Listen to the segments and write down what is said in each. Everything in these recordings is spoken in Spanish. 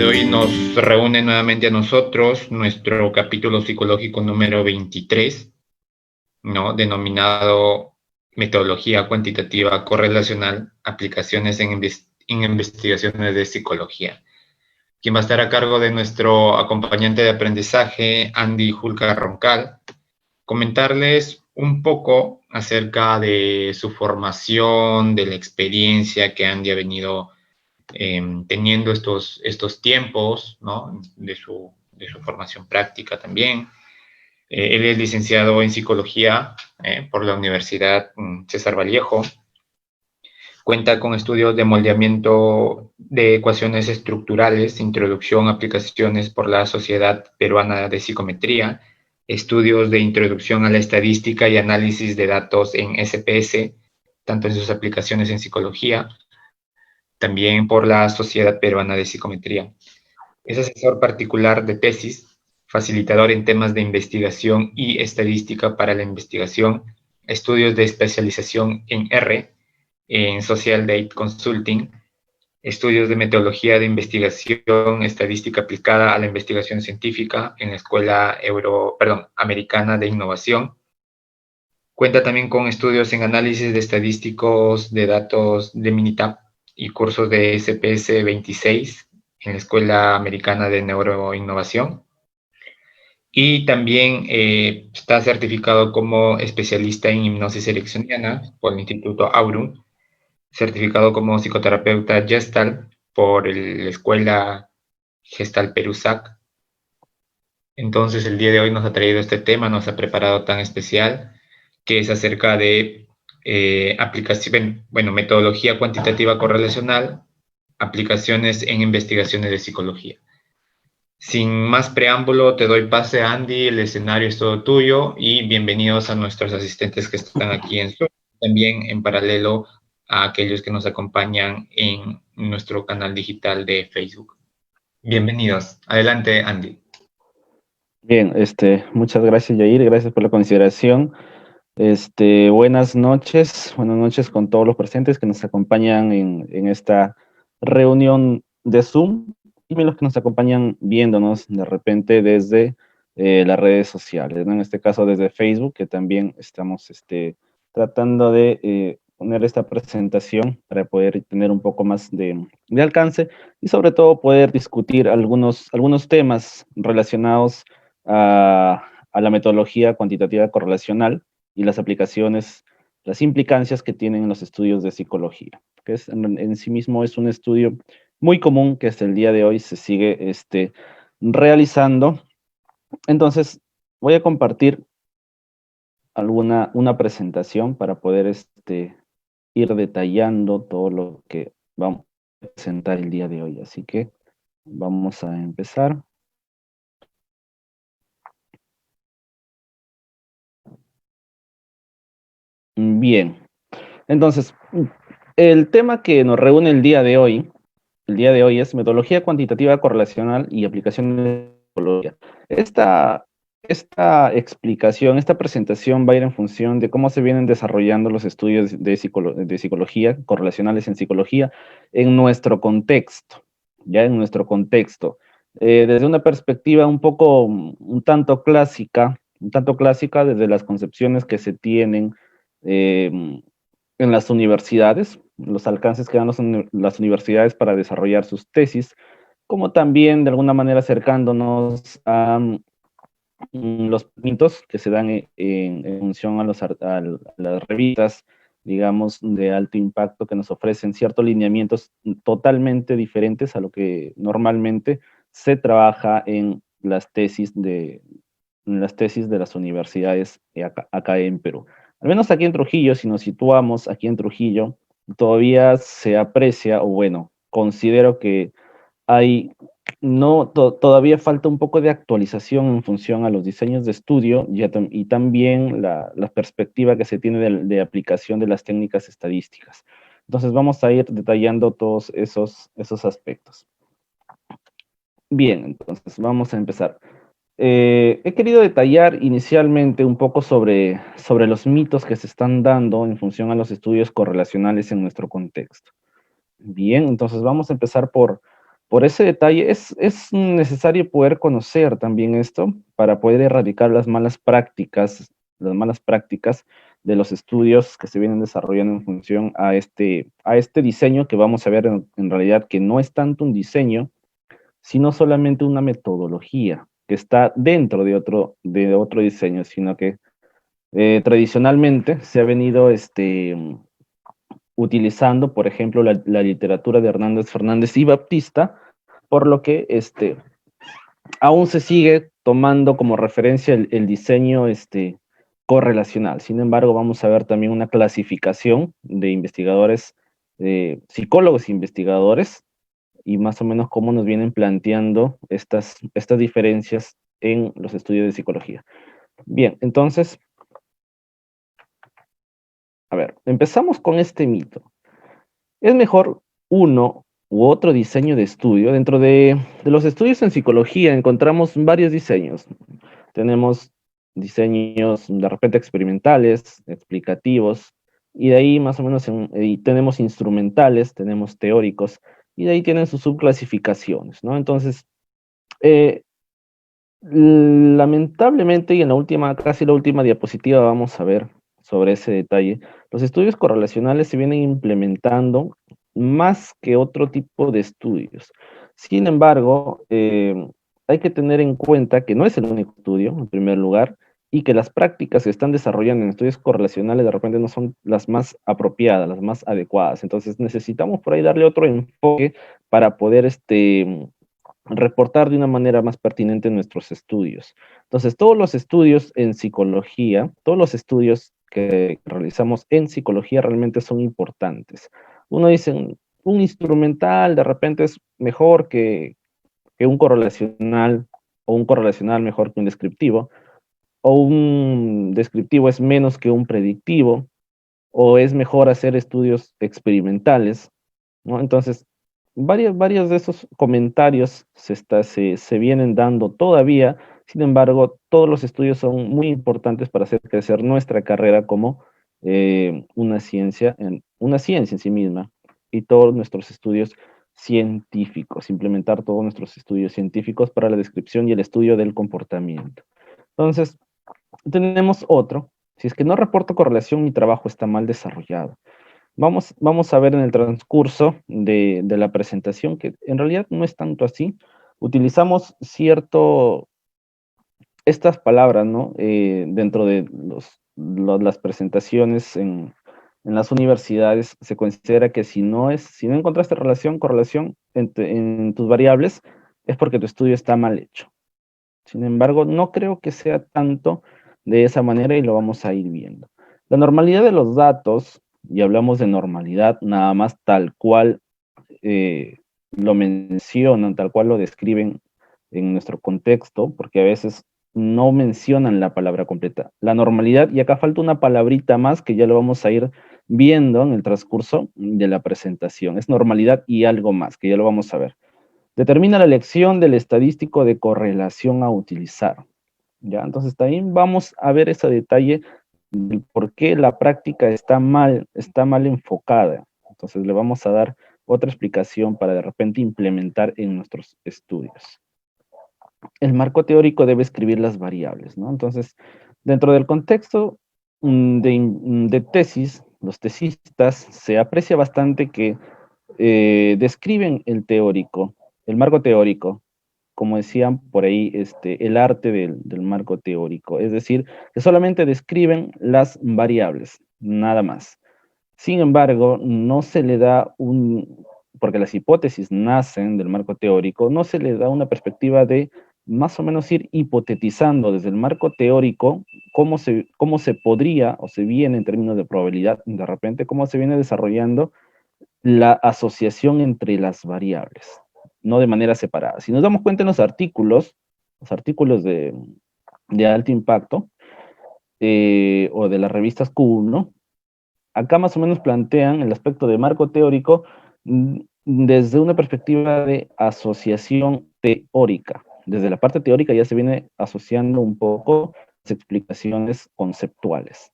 de hoy nos reúne nuevamente a nosotros nuestro capítulo psicológico número 23, ¿no? Denominado Metodología Cuantitativa Correlacional, Aplicaciones en Investigaciones de Psicología. Quien va a estar a cargo de nuestro acompañante de aprendizaje, Andy Julca Roncal, comentarles un poco acerca de su formación, de la experiencia que Andy ha venido teniendo estos tiempos, ¿no? de su formación práctica también. Él es licenciado en psicología por la Universidad César Vallejo. Cuenta con estudios de moldeamiento de ecuaciones estructurales, introducción a aplicaciones por la Sociedad Peruana de Psicometría, estudios de introducción a la estadística y análisis de datos en SPS, tanto en sus aplicaciones en psicología, también por la Sociedad Peruana de Psicometría. Es asesor particular de tesis, facilitador en temas de investigación y estadística para la investigación, estudios de especialización en R, en Social Data Consulting, estudios de metodología de investigación estadística aplicada a la investigación científica en la Escuela Americana de Innovación. Cuenta también con estudios en análisis de estadísticos de datos de Minitab y cursos de SPS 26 en la Escuela Americana de Neuroinnovación. Y también está certificado como especialista en hipnosis ericksoniana por el Instituto Aurum, certificado como psicoterapeuta Gestalt por la Escuela Gestalt Perusac. Entonces el día de hoy nos ha traído este tema, nos ha preparado tan especial, que es acerca de metodología cuantitativa correlacional, aplicaciones en investigaciones de psicología. Sin más preámbulo, te doy pase, Andy, el escenario es todo tuyo y bienvenidos a nuestros asistentes que están aquí en Zoom, también en paralelo a aquellos que nos acompañan en nuestro canal digital de Facebook. Bienvenidos. Adelante, Andy. Bien, muchas gracias, Yair, gracias por la consideración. Buenas noches con todos los presentes que nos acompañan en esta reunión de Zoom y los que nos acompañan viéndonos de repente desde las redes sociales, ¿no? En este caso desde Facebook, que también estamos tratando de poner esta presentación para poder tener un poco más de alcance y sobre todo poder discutir algunos temas relacionados a la metodología cuantitativa correlacional y las aplicaciones, las implicancias que tienen los estudios de psicología, que en sí mismo es un estudio muy común que hasta el día de hoy se sigue realizando. Entonces, voy a compartir una presentación para poder ir detallando todo lo que vamos a presentar el día de hoy. Así que vamos a empezar. Bien, entonces, el tema que nos reúne el día de hoy es metodología cuantitativa correlacional y aplicación de psicología. Esta explicación, esta presentación va a ir en función de cómo se vienen desarrollando los estudios de psicología, correlacionales en psicología, en nuestro contexto, ya en nuestro contexto. Desde una perspectiva un tanto clásica, desde las concepciones que se tienen en las universidades, los alcances que dan las universidades para desarrollar sus tesis, como también de alguna manera acercándonos a los mitos que se dan en función a las revistas, digamos, de alto impacto que nos ofrecen ciertos lineamientos totalmente diferentes a lo que normalmente se trabaja en las tesis de las universidades acá en Perú. Al menos aquí en Trujillo, si nos situamos aquí en Trujillo, todavía se aprecia, o bueno, considero que todavía falta un poco de actualización en función a los diseños de estudio y también la perspectiva que se tiene de aplicación de las técnicas estadísticas. Entonces vamos a ir detallando todos esos aspectos. Bien, entonces vamos a empezar. He querido detallar inicialmente un poco sobre los mitos que se están dando en función a los estudios correlacionales en nuestro contexto. Bien, entonces vamos a empezar por por ese detalle es necesario poder conocer también esto para poder erradicar las malas prácticas de los estudios que se vienen desarrollando en función a este diseño que vamos a ver en realidad que no es tanto un diseño, sino solamente una metodología que está dentro de otro diseño, sino que tradicionalmente se ha venido utilizando, por ejemplo, la literatura de Hernández Fernández y Baptista, por lo que aún se sigue tomando como referencia el diseño correlacional. Sin embargo, vamos a ver también una clasificación de investigadores, psicólogos e investigadores, y más o menos cómo nos vienen planteando estas diferencias en los estudios de psicología. Bien, entonces, a ver, empezamos con este mito. Es mejor uno u otro diseño de estudio. Dentro de los estudios en psicología encontramos varios diseños. Tenemos diseños de repente experimentales, explicativos, y de ahí más o menos y tenemos instrumentales, tenemos teóricos, y de ahí tienen sus subclasificaciones, ¿no? Entonces, eh, lamentablemente, y en casi la última diapositiva vamos a ver sobre ese detalle, los estudios correlacionales se vienen implementando más que otro tipo de estudios. Sin embargo, hay que tener en cuenta que no es el único estudio, en primer lugar, y que las prácticas que están desarrollando en estudios correlacionales de repente no son las más apropiadas, las más adecuadas. Entonces necesitamos por ahí darle otro enfoque para poder reportar de una manera más pertinente nuestros estudios. Entonces, todos los estudios en psicología, todos los estudios que realizamos en psicología realmente son importantes. Uno dice, un instrumental de repente es mejor que un correlacional, o un correlacional mejor que un descriptivo, o un descriptivo es menos que un predictivo, o es mejor hacer estudios experimentales, ¿no? Entonces, varios de esos comentarios se vienen dando todavía. Sin embargo, todos los estudios son muy importantes para hacer crecer nuestra carrera como una ciencia en sí misma, y todos nuestros estudios científicos, implementar todos nuestros estudios científicos para la descripción y el estudio del comportamiento. Entonces, tenemos otro. Si es que no reporto correlación, mi trabajo está mal desarrollado. Vamos a ver en el transcurso de la presentación que en realidad no es tanto así. Utilizamos estas palabras, ¿no? Dentro de las presentaciones en las universidades se considera que si no encontraste correlación en tus variables, es porque tu estudio está mal hecho. Sin embargo, no creo que sea tanto de esa manera y lo vamos a ir viendo. La normalidad de los datos, y hablamos de normalidad nada más tal cual lo mencionan, tal cual lo describen en nuestro contexto, porque a veces no mencionan la palabra completa. La normalidad, y acá falta una palabrita más que ya lo vamos a ir viendo en el transcurso de la presentación. Es normalidad y algo más, que ya lo vamos a ver. Determina la elección del estadístico de correlación a utilizar. ¿Ya? Entonces también vamos a ver ese detalle del por qué la práctica está mal enfocada. Entonces le vamos a dar otra explicación para de repente implementar en nuestros estudios. El marco teórico debe escribir las variables, ¿no? Entonces, dentro del contexto de tesis, los tesistas se aprecia bastante que describen el marco teórico, como decían por ahí, el arte del marco teórico, es decir, que solamente describen las variables, nada más. Sin embargo, no se le da porque las hipótesis nacen del marco teórico, no se le da una perspectiva de más o menos ir hipotetizando desde el marco teórico cómo se podría o se viene en términos de probabilidad, de repente, cómo se viene desarrollando la asociación entre las variables, no de manera separada. Si nos damos cuenta en los artículos de alto impacto o de las revistas Q1, acá más o menos plantean el aspecto de marco teórico desde una perspectiva de asociación teórica. Desde la parte teórica ya se viene asociando un poco las explicaciones conceptuales,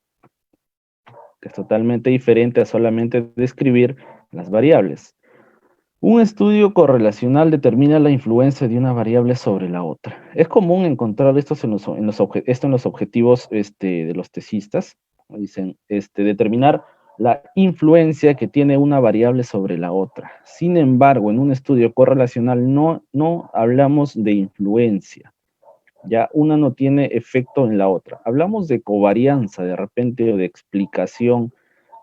que es totalmente diferente a solamente describir las variables. Un estudio correlacional determina la influencia de una variable sobre la otra. Es común encontrar esto en los objetivos de los tesistas. Dicen, determinar la influencia que tiene una variable sobre la otra. Sin embargo, en un estudio correlacional no hablamos de influencia. Ya una no tiene efecto en la otra. Hablamos de covarianza de repente o de explicación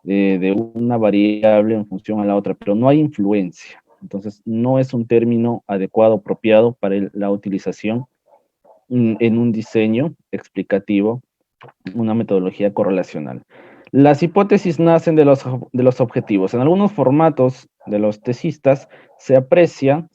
de una variable en función a la otra, pero no hay influencia. Entonces, no es un término adecuado, apropiado para la utilización en un diseño explicativo, una metodología correlacional. Las hipótesis nacen de los objetivos. En algunos formatos de los tesistas se aprecia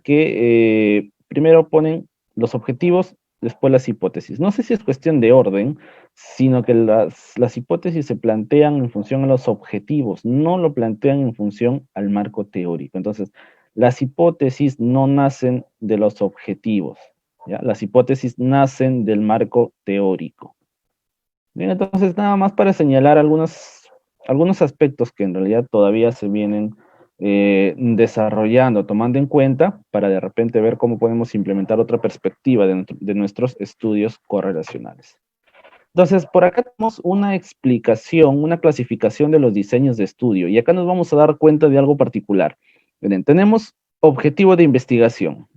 que primero ponen los objetivos, después las hipótesis. No sé si es cuestión de orden, sino que las hipótesis se plantean en función a los objetivos, no lo plantean en función al marco teórico. Entonces, las hipótesis no nacen de los objetivos, ¿ya? Las hipótesis nacen del marco teórico. Bien, entonces nada más para señalar algunos aspectos que en realidad todavía se vienen desarrollando, tomando en cuenta para de repente ver cómo podemos implementar otra perspectiva de nuestros estudios correlacionales. Entonces, por acá tenemos una explicación, una clasificación de los diseños de estudio, y acá nos vamos a dar cuenta de algo particular. Miren, tenemos objetivo de investigación.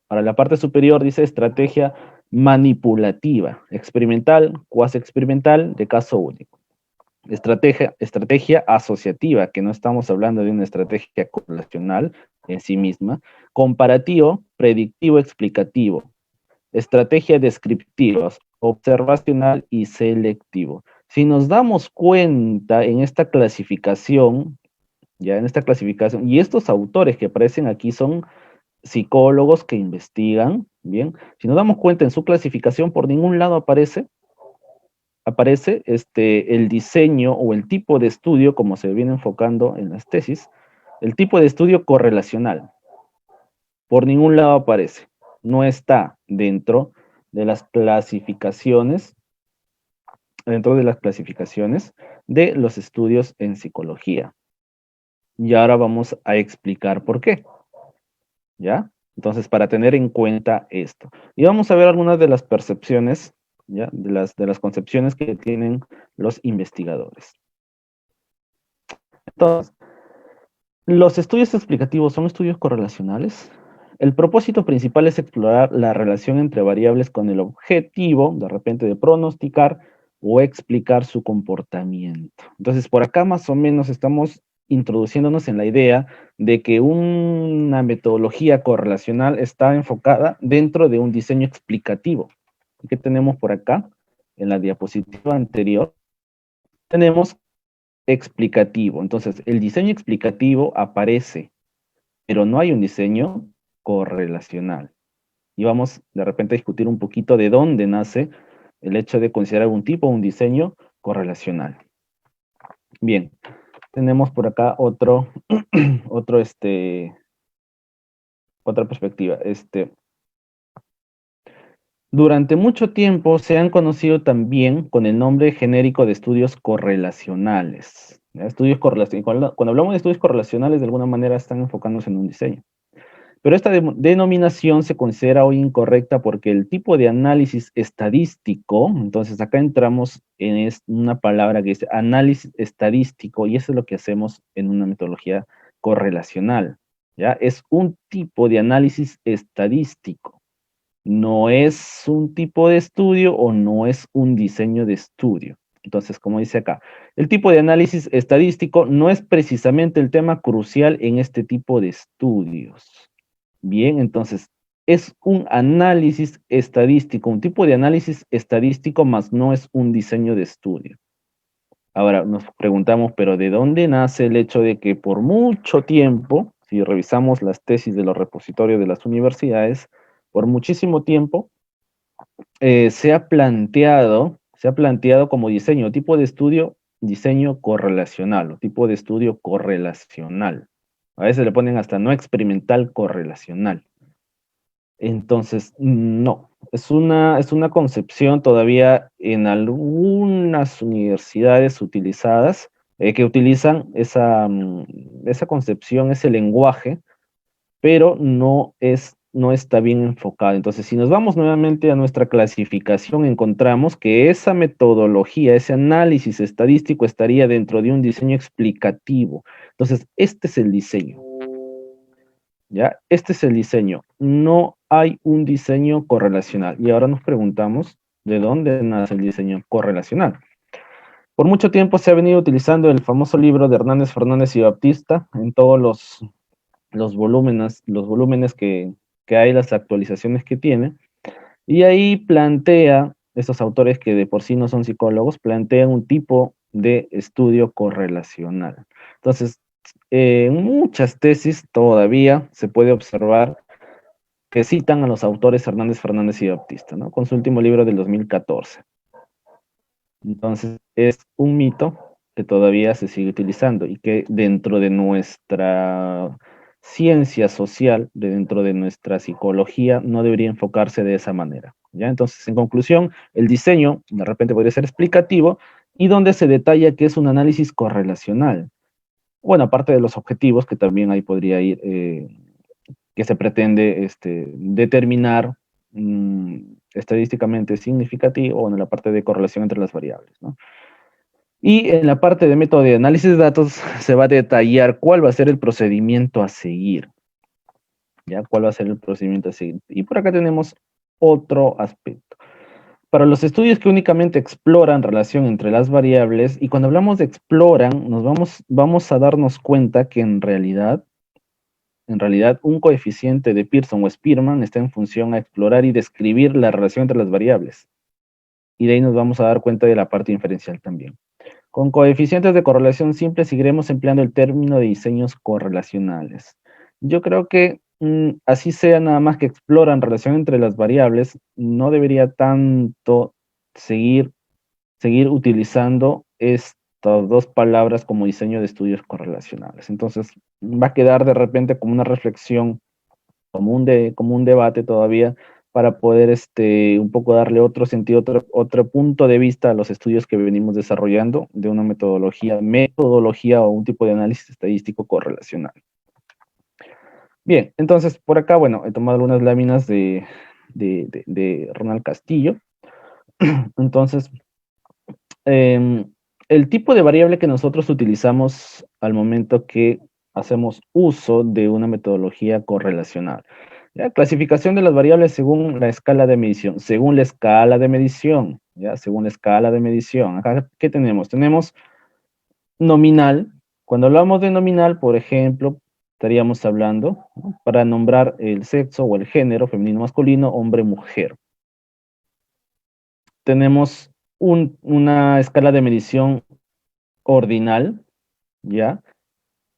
Para la parte superior dice estrategia manipulativa, experimental, cuasi experimental, de caso único. Estrategia asociativa, que no estamos hablando de una estrategia correlacional en sí misma. Comparativo, predictivo, explicativo. Estrategia descriptiva, observacional y selectivo. Si nos damos cuenta en esta clasificación, y estos autores que aparecen aquí son psicólogos que investigan, bien, si nos damos cuenta en su clasificación, por ningún lado aparece el diseño o el tipo de estudio, como se viene enfocando en las tesis, el tipo de estudio correlacional. Por ningún lado aparece. No está dentro de las clasificaciones, de los estudios en psicología. Y ahora vamos a explicar por qué. ¿Ya? Entonces, para tener en cuenta esto. Y vamos a ver algunas de las percepciones, ¿ya? De las concepciones que tienen los investigadores. Entonces, los estudios explicativos son estudios correlacionales. El propósito principal es explorar la relación entre variables con el objetivo, de repente, de pronosticar o explicar su comportamiento. Entonces, por acá más o menos estamos introduciéndonos en la idea de que una metodología correlacional está enfocada dentro de un diseño explicativo. ¿Qué tenemos por acá? En la diapositiva anterior tenemos explicativo. Entonces, el diseño explicativo aparece, pero no hay un diseño correlacional. Y vamos de repente a discutir un poquito de dónde nace el hecho de considerar un tipo o un diseño correlacional. Bien, tenemos por acá otra perspectiva. Durante mucho tiempo se han conocido también con el nombre genérico de estudios correlacionales. ¿Ya? Estudios correlacionales. Cuando hablamos de estudios correlacionales, de alguna manera están enfocándose en un diseño. Pero esta denominación se considera hoy incorrecta porque el tipo de análisis estadístico, entonces acá entramos en una palabra que dice análisis estadístico, y eso es lo que hacemos en una metodología correlacional, ¿ya? Es un tipo de análisis estadístico. No es un tipo de estudio o no es un diseño de estudio. Entonces, como dice acá, el tipo de análisis estadístico no es precisamente el tema crucial en este tipo de estudios. Bien, entonces, es un análisis estadístico, un tipo de análisis estadístico, más no es un diseño de estudio. Ahora nos preguntamos, ¿pero de dónde nace el hecho de que por mucho tiempo, si revisamos las tesis de los repositorios de las universidades, por muchísimo tiempo se ha planteado como diseño, tipo de estudio, diseño correlacional, o tipo de estudio correlacional? A veces le ponen hasta no experimental correlacional. Entonces, no, es una concepción todavía en algunas universidades utilizadas, que utilizan esa concepción, ese lenguaje, pero no está bien enfocado. Entonces, si nos vamos nuevamente a nuestra clasificación, encontramos que esa metodología, ese análisis estadístico estaría dentro de un diseño explicativo. Entonces, este es el diseño. ¿Ya? Este es el diseño. No hay un diseño correlacional. Y ahora nos preguntamos, ¿de dónde nace el diseño correlacional? Por mucho tiempo se ha venido utilizando el famoso libro de Hernández, Fernández y Baptista en todos los volúmenes que hay, las actualizaciones que tiene. Y ahí plantea, estos autores que de por sí no son psicólogos, plantean un tipo de estudio correlacional. Entonces, en muchas tesis todavía se puede observar que citan a los autores Hernández, Fernández y Baptista, ¿no? Con su último libro del 2014. Entonces, es un mito que todavía se sigue utilizando y que dentro de nuestra ciencia social, dentro de nuestra psicología, no debería enfocarse de esa manera. ¿Ya? Entonces, en conclusión, el diseño de repente podría ser explicativo y donde se detalla que es un análisis correlacional. Bueno, aparte de los objetivos, que también ahí podría ir, que se pretende determinar estadísticamente significativo, o en la parte de correlación entre las variables, ¿no? Y en la parte de método de análisis de datos se va a detallar cuál va a ser el procedimiento a seguir, ¿ya? ¿Cuál va a ser el procedimiento a seguir? Y por acá tenemos otro aspecto. Para los estudios que únicamente exploran relación entre las variables, y cuando hablamos de exploran, vamos a darnos cuenta que en realidad, un coeficiente de Pearson o Spearman está en función a explorar y describir la relación entre las variables. Y de ahí nos vamos a dar cuenta de la parte inferencial también. Con coeficientes de correlación simple seguiremos empleando el término de diseños correlacionales. Yo creo que así sea nada más que exploran relación entre las variables, no debería tanto seguir utilizando estas dos palabras como diseño de estudios correlacionales. Entonces, va a quedar de repente como una reflexión, como un debate todavía, para poder un poco darle otro sentido, otro punto de vista a los estudios que venimos desarrollando de una metodología o un tipo de análisis estadístico correlacional. Bien, entonces por acá, bueno, he tomado algunas láminas de Ronald Castillo. Entonces, el tipo de variable que nosotros utilizamos al momento que hacemos uso de una metodología correlacional. ¿Ya? Clasificación de las variables según la escala de medición. Según la escala de medición. ¿Ya? Según la escala de medición. Acá, ¿qué tenemos? Tenemos nominal. Cuando hablamos de nominal, por ejemplo, estaríamos hablando, ¿no?, para nombrar el sexo o el género, femenino, masculino, hombre, mujer. Tenemos una escala de medición ordinal, ¿ya?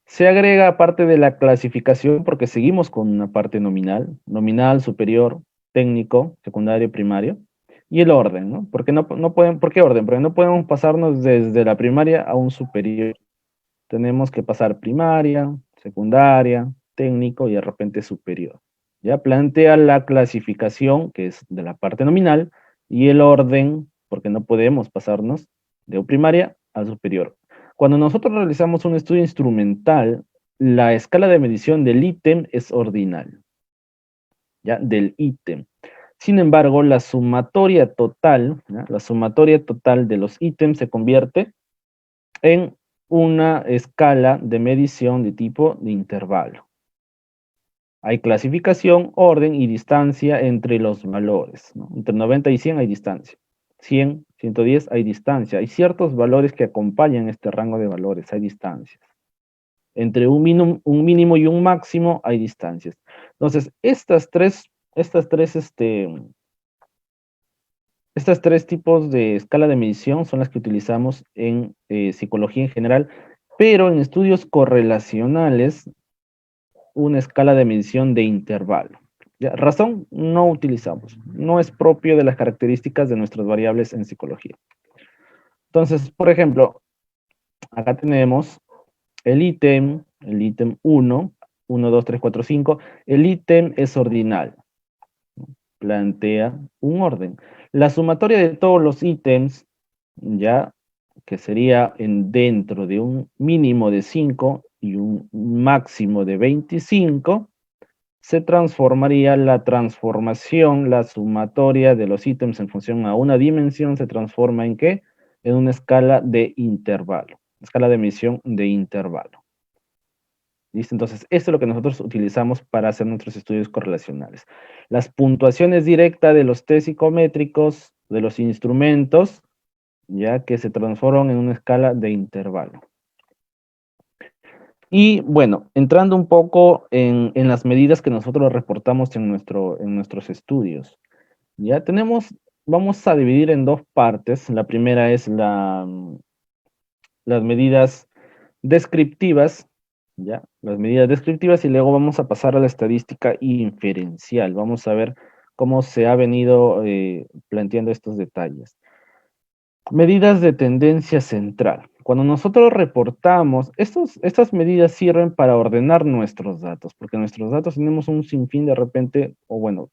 Se agrega aparte de la clasificación, porque seguimos con una parte nominal, superior, técnico, secundario, primario, y el orden, ¿no? Porque ¿por qué orden? Porque no podemos pasarnos desde la primaria a un superior. Tenemos que pasar primaria, secundaria, técnico y de repente superior. Ya plantea la clasificación, que es de la parte nominal, y el orden, porque no podemos pasarnos de primaria al superior. Cuando nosotros realizamos un estudio instrumental, la escala de medición del ítem es ordinal, ¿ya? Del ítem. Sin embargo, la sumatoria total, ¿ya?, la sumatoria total de los ítems se convierte en una escala de medición de tipo de intervalo. Hay clasificación, orden y distancia entre los valores, ¿no? Entre 90 y 100 hay distancia. 100, 110 hay distancia. Hay ciertos valores que acompañan este rango de valores, hay distancias. Entre un mínimo y un máximo hay distancias. Entonces, estas tres tipos de escala de medición son las que utilizamos en psicología en general, pero en estudios correlacionales, una escala de medición de intervalo. ¿Ya? Razón, no utilizamos. No es propio de las características de nuestras variables en psicología. Entonces, por ejemplo, acá tenemos el ítem 1, 1, 2, 3, 4, 5. El ítem es ordinal. Plantea un orden. La sumatoria de todos los ítems, ya, que sería dentro de un mínimo de 5 y un máximo de 25, se transformaría la transformación, la sumatoria de los ítems en función a una dimensión, se transforma ¿en qué? En una escala de intervalo, escala de medición de intervalo. ¿Listo? Entonces, esto es lo que nosotros utilizamos para hacer nuestros estudios correlacionales. Las puntuaciones directas de los test psicométricos, de los instrumentos, ya que se transforman en una escala de intervalo. Y bueno, entrando un poco en las medidas que nosotros reportamos en nuestros estudios. Ya vamos a dividir en dos partes. La primera es las medidas descriptivas, ¿ya? Las medidas descriptivas, y luego vamos a pasar a la estadística inferencial. Vamos a ver cómo se ha venido planteando estos detalles. Medidas de tendencia central. Cuando nosotros reportamos, estas medidas sirven para ordenar nuestros datos, porque nuestros datos tenemos un sinfín de repente, o bueno,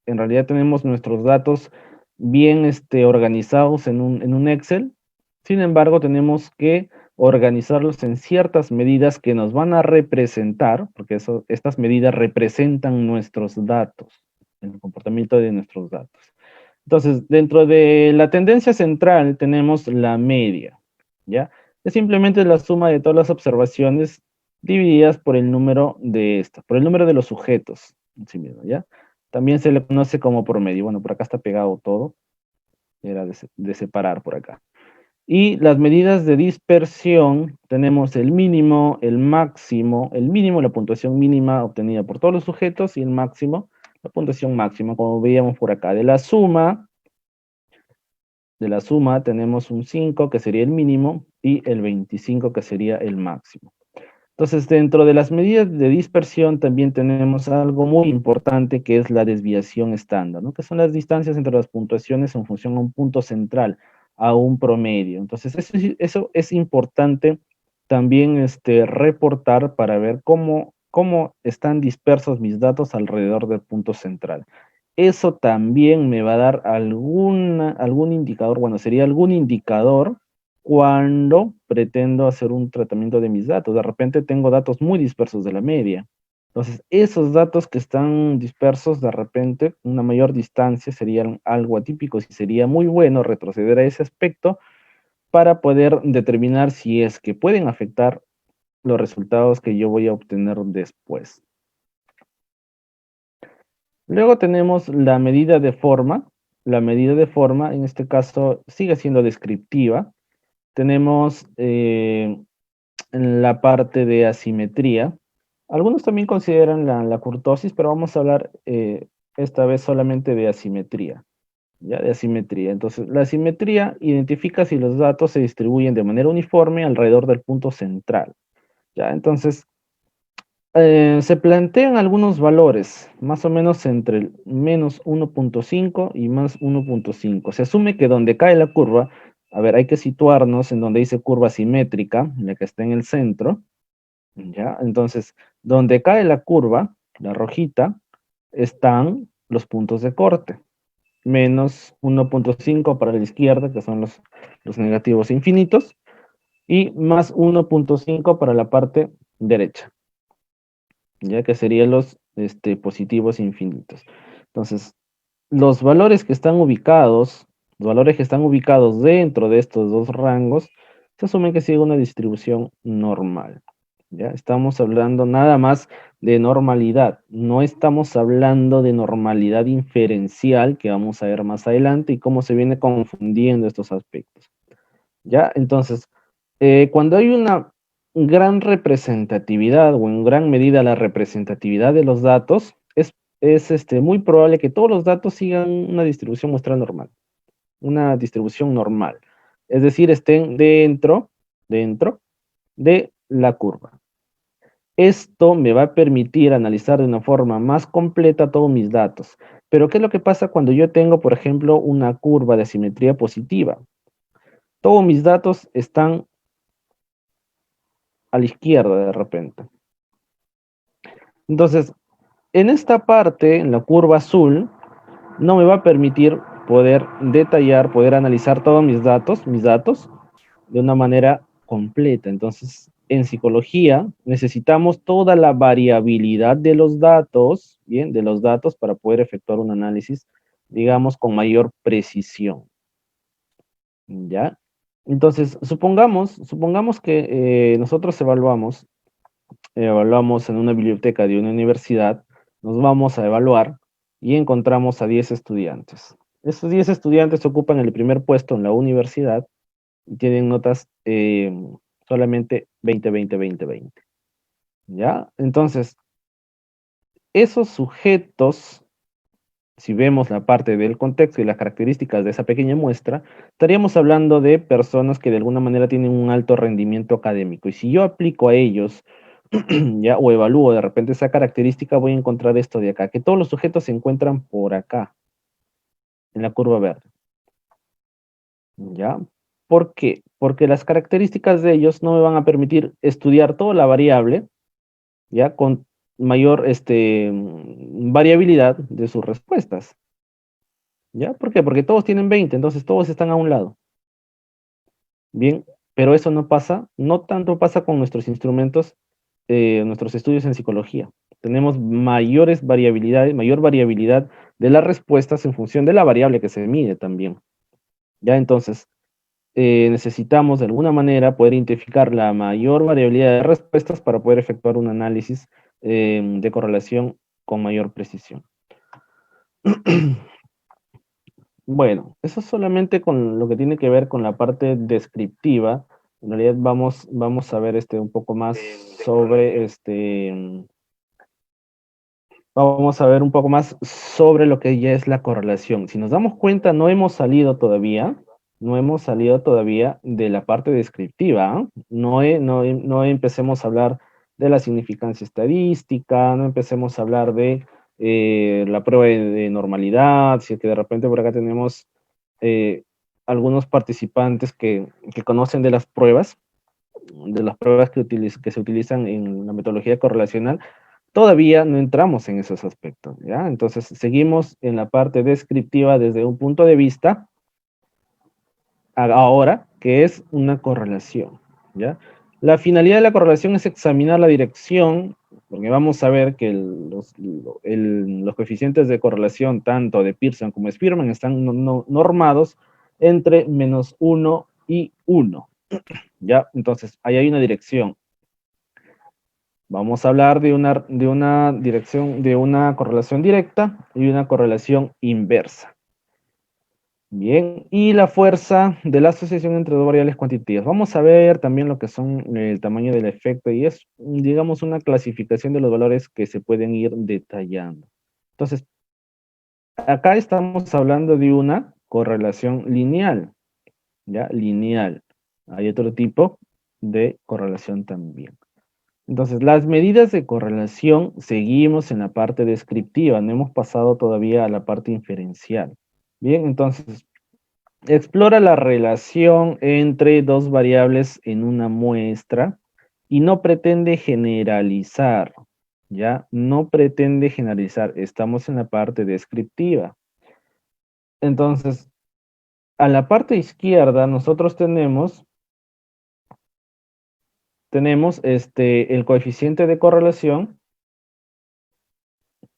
en realidad tenemos nuestros datos bien organizados en un Excel. Sin embargo, tenemos que organizarlos en ciertas medidas que nos van a representar, porque estas medidas representan nuestros datos, el comportamiento de nuestros datos. Entonces, dentro de la tendencia central tenemos la media, ¿ya? Es simplemente la suma de todas las observaciones divididas por el número de estas, por el número de los sujetos en sí mismo, ¿ya? También se le conoce como promedio. Bueno, por acá está pegado todo. Era de separar por acá. Y las medidas de dispersión, tenemos el mínimo, el máximo, el mínimo, la puntuación mínima obtenida por todos los sujetos, y el máximo, la puntuación máxima, como veíamos por acá. De la suma tenemos un 5, que sería el mínimo, y el 25, que sería el máximo. Entonces, dentro de las medidas de dispersión también tenemos algo muy importante, que es la desviación estándar, ¿no? Que son las distancias entre las puntuaciones en función a un punto central, a un promedio. Entonces, eso es importante también reportar para ver cómo están dispersos mis datos alrededor del punto central. Eso también me va a dar algún indicador, bueno, sería algún indicador cuando pretendo hacer un tratamiento de mis datos. De repente tengo datos muy dispersos de la media. Entonces, esos datos que están dispersos, de repente, una mayor distancia serían algo atípico, y sería muy bueno retroceder a ese aspecto para poder determinar si es que pueden afectar los resultados que yo voy a obtener después. Luego tenemos la medida de forma. La medida de forma, en este caso, sigue siendo descriptiva. Tenemos en la parte de asimetría. Algunos también consideran la kurtosis, pero vamos a hablar esta vez solamente de asimetría. ¿Ya? De asimetría. Entonces, la asimetría identifica si los datos se distribuyen de manera uniforme alrededor del punto central. ¿Ya? Entonces, se plantean algunos valores, más o menos entre el menos 1.5 y más 1.5. Se asume que donde cae la curva, a ver, hay que situarnos en donde dice curva simétrica, la que está en el centro, ¿ya? Entonces, donde cae la curva, la rojita, están los puntos de corte. Menos 1.5 para la izquierda, que son los negativos infinitos, y más 1.5 para la parte derecha, ya que serían los positivos infinitos. Entonces, los valores que están ubicados dentro de estos dos rangos, se asume que sigue una distribución normal. ¿Ya? Estamos hablando nada más de normalidad, no estamos hablando de normalidad inferencial, que vamos a ver más adelante, y cómo se viene confundiendo estos aspectos. ¿Ya? Entonces, cuando hay una gran representatividad, o en gran medida la representatividad de los datos, es muy probable que todos los datos sigan una distribución muestral normal. Una distribución normal. Es decir, estén dentro de la curva. Esto me va a permitir analizar de una forma más completa todos mis datos. Pero, ¿qué es lo que pasa cuando yo tengo, por ejemplo, una curva de asimetría positiva? Todos mis datos están a la izquierda de repente. Entonces, en esta parte, en la curva azul, no me va a permitir poder detallar, poder analizar todos mis datos, de una manera completa. Entonces, en psicología necesitamos toda la variabilidad de los datos, bien, de los datos para poder efectuar un análisis, digamos, con mayor precisión. ¿Ya? Entonces, supongamos que nosotros evaluamos en una biblioteca de una universidad, nos vamos a evaluar y encontramos a 10 estudiantes. Esos 10 estudiantes ocupan el primer puesto en la universidad y tienen notas solamente 20, 20, 20, 20. ¿Ya? Entonces, esos sujetos, si vemos la parte del contexto y las características de esa pequeña muestra, estaríamos hablando de personas que de alguna manera tienen un alto rendimiento académico. Y si yo aplico a ellos, ya, o evalúo de repente esa característica, voy a encontrar esto de acá, que todos los sujetos se encuentran por acá, en la curva verde. ¿Ya? ¿Por qué? Porque las características de ellos no me van a permitir estudiar toda la variable, ya, con mayor variabilidad de sus respuestas. ¿Ya? ¿Por qué? Porque todos tienen 20, entonces todos están a un lado. Bien, pero eso no pasa, no tanto pasa con nuestros instrumentos, nuestros estudios en psicología. Tenemos mayor variabilidad de las respuestas en función de la variable que se mide también. Ya, entonces, necesitamos de alguna manera poder identificar la mayor variabilidad de respuestas para poder efectuar un análisis de correlación con mayor precisión. Bueno, eso solamente con lo que tiene que ver con la parte descriptiva. En realidad vamos a ver un poco más sobre vamos a ver un poco más sobre lo que ya es la correlación. Si nos damos cuenta, no hemos salido todavía de la parte descriptiva. ¿Ah? No empecemos a hablar de la significancia estadística, no empecemos a hablar de la prueba de normalidad, si es que de repente por acá tenemos eh, algunos participantes que conocen de las pruebas que se utilizan en la metodología correlacional. Todavía no entramos en esos aspectos, ¿ya? Entonces, seguimos en la parte descriptiva desde un punto de vista ahora, que es una correlación, ¿ya? La finalidad de la correlación es examinar la dirección, porque vamos a ver que los coeficientes de correlación, tanto de Pearson como de Spearman, están normados entre -1 y 1, ¿ya? Entonces, ahí hay una dirección. Vamos a hablar de una dirección, de una correlación directa y una correlación inversa. Bien, y la fuerza de la asociación entre dos variables cuantitativas. Vamos a ver también lo que son el tamaño del efecto y es, digamos, una clasificación de los valores que se pueden ir detallando. Entonces, acá estamos hablando de una correlación lineal, ¿ya? Lineal. Hay otro tipo de correlación también. Entonces, las medidas de correlación, seguimos en la parte descriptiva, no hemos pasado todavía a la parte inferencial. Bien, entonces, explora la relación entre dos variables en una muestra y no pretende generalizar, ¿ya? No pretende generalizar, estamos en la parte descriptiva. Entonces, a la parte izquierda nosotros tenemos el coeficiente de correlación,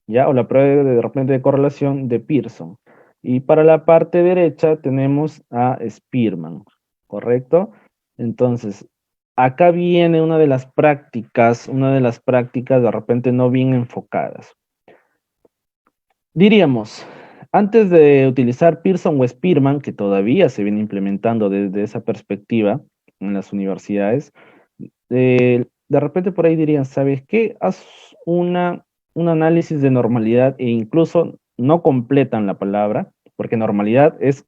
¿ya? O la prueba de repente de correlación de Pearson. Y para la parte derecha tenemos a Spearman, ¿correcto? Entonces, acá viene una de las prácticas de repente no bien enfocadas. Diríamos, antes de utilizar Pearson o Spearman, que todavía se viene implementando desde esa perspectiva en las universidades, de repente por ahí dirían, ¿sabes qué? Haz un análisis de normalidad e incluso no completan la palabra, porque normalidad es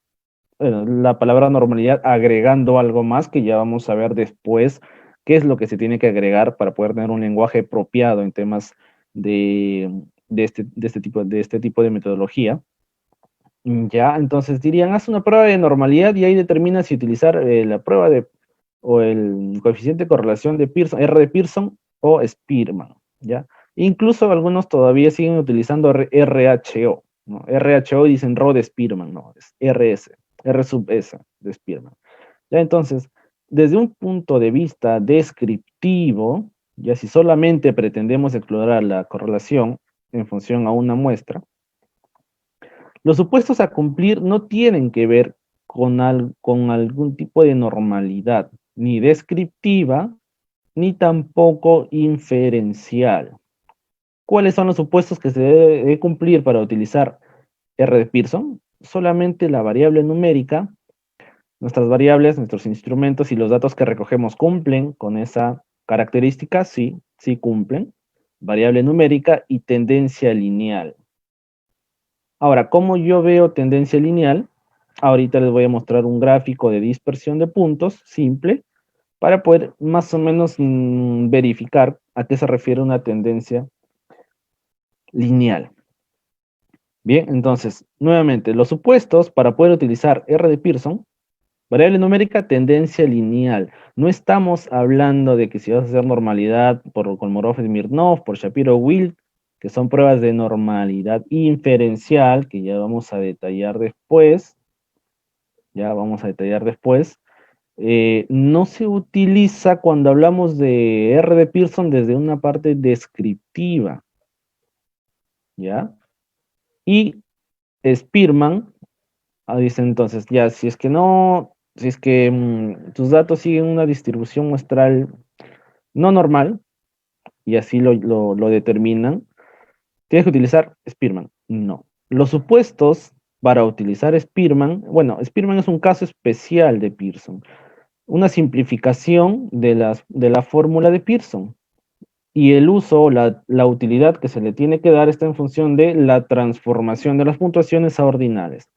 la palabra normalidad agregando algo más que ya vamos a ver después qué es lo que se tiene que agregar para poder tener un lenguaje apropiado en temas de este tipo de metodología. Ya, entonces dirían, haz una prueba de normalidad y ahí determina si utilizar la prueba o el coeficiente de correlación de Pearson, R de Pearson o Spearman, ¿ya? Incluso algunos todavía siguen utilizando RHO, ¿no? RHO dicen Rho de Spearman, no, es RS, R sub S de Spearman. Ya, entonces, desde un punto de vista descriptivo, ya si solamente pretendemos explorar la correlación en función a una muestra, los supuestos a cumplir no tienen que ver con algún tipo de normalidad, ni descriptiva, ni tampoco inferencial. ¿Cuáles son los supuestos que se debe cumplir para utilizar R de Pearson? Solamente la variable numérica, nuestras variables, nuestros instrumentos y los datos que recogemos cumplen con esa característica, sí, sí cumplen. Variable numérica y tendencia lineal. Ahora, ¿cómo yo veo tendencia lineal? Ahorita les voy a mostrar un gráfico de dispersión de puntos simple para poder más o menos verificar a qué se refiere una tendencia lineal. Bien, entonces, nuevamente, los supuestos para poder utilizar R de Pearson, variable numérica, tendencia lineal. No estamos hablando de que si vas a hacer normalidad por Kolmogorov y Smirnov, por Shapiro-Wilk, que son pruebas de normalidad inferencial, que ya vamos a detallar después. No se utiliza cuando hablamos de R de Pearson desde una parte descriptiva. ¿Ya? Y Spearman dice entonces, ya, si es que tus datos siguen una distribución muestral no normal, y así lo determinan, ¿tienes que utilizar Spearman? No. Los supuestos para utilizar Spearman, bueno, Spearman es un caso especial de Pearson, una simplificación de la fórmula de Pearson. Y el uso, la utilidad que se le tiene que dar está en función de la transformación de las puntuaciones a ordinales.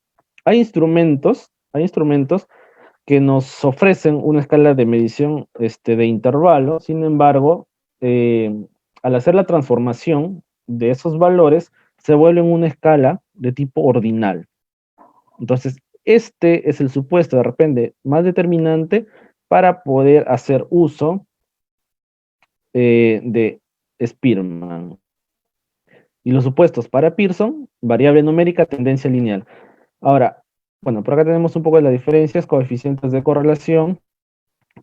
Hay instrumentos que nos ofrecen una escala de medición de intervalo, sin embargo, al hacer la transformación de esos valores, se vuelven una escala de tipo ordinal. Entonces, este es el supuesto de repente más determinante para poder hacer uso de Spearman. Y los supuestos para Pearson, variable numérica, tendencia lineal. Ahora, bueno, por acá tenemos un poco de las diferencias, coeficientes de correlación.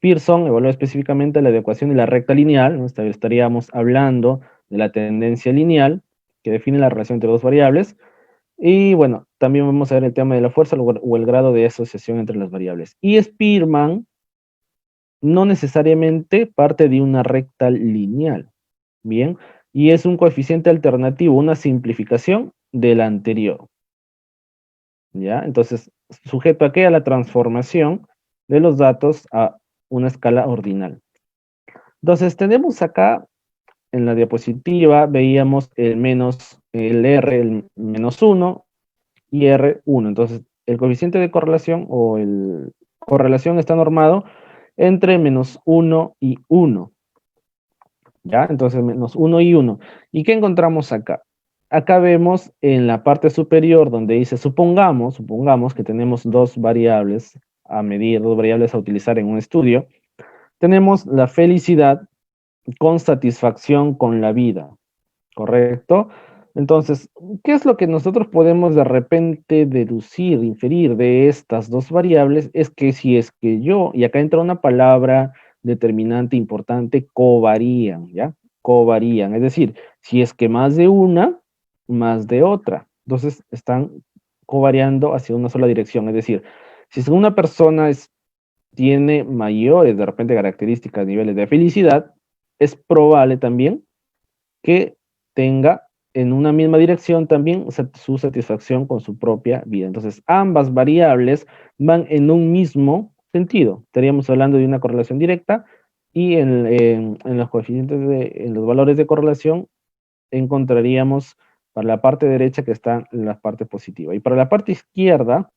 Pearson evalúa específicamente la adecuación y la recta lineal, ¿no? Estaríamos hablando de la tendencia lineal, que define la relación entre dos variables. Y bueno, también vamos a ver el tema de la fuerza o el grado de asociación entre las variables. Y Spearman no necesariamente parte de una recta lineal, ¿bien? Y es un coeficiente alternativo, una simplificación del anterior, ¿ya? Entonces, ¿sujeto a qué? A la transformación de los datos a una escala ordinal. Entonces, tenemos acá, en la diapositiva, veíamos el R, el menos 1 y R1. Entonces, el coeficiente de correlación o el correlación está normado entre menos 1 y 1. ¿Ya? Entonces, menos 1 y 1. ¿Y qué encontramos acá? Acá vemos en la parte superior donde dice supongamos que tenemos dos variables a medir, dos variables a utilizar en un estudio. Tenemos la felicidad con satisfacción con la vida, ¿correcto? Entonces, ¿qué es lo que nosotros podemos de repente deducir, inferir de estas dos variables? Es que si es que y acá entra una palabra determinante importante, covarían, ¿ya? Covarían, es decir, si es que más de una, más de otra. Entonces, están covariando hacia una sola dirección, es decir, si es que una persona tiene mayores, de repente, características, niveles de felicidad, es probable también que tenga en una misma dirección también su satisfacción con su propia vida. Entonces, ambas variables van en un mismo sentido. Estaríamos hablando de una correlación directa y en los coeficientes, en los valores de correlación, encontraríamos para la parte derecha que está en la parte positiva. Y para la parte izquierda,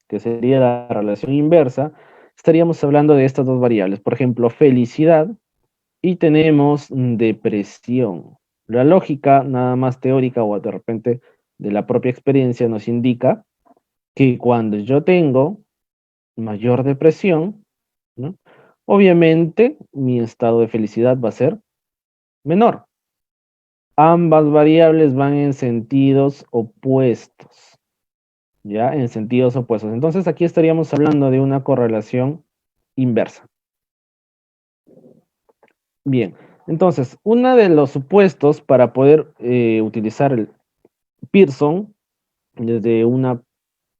que sería la relación inversa, estaríamos hablando de estas dos variables. Por ejemplo, felicidad y tenemos depresión. La lógica, nada más teórica o de repente de la propia experiencia, nos indica que cuando yo tengo mayor depresión, ¿no? Obviamente mi estado de felicidad va a ser menor. Ambas variables van en sentidos opuestos, ¿ya? En sentidos opuestos. Entonces aquí estaríamos hablando de una correlación inversa. Bien, entonces, uno de los supuestos para poder utilizar el Pearson desde una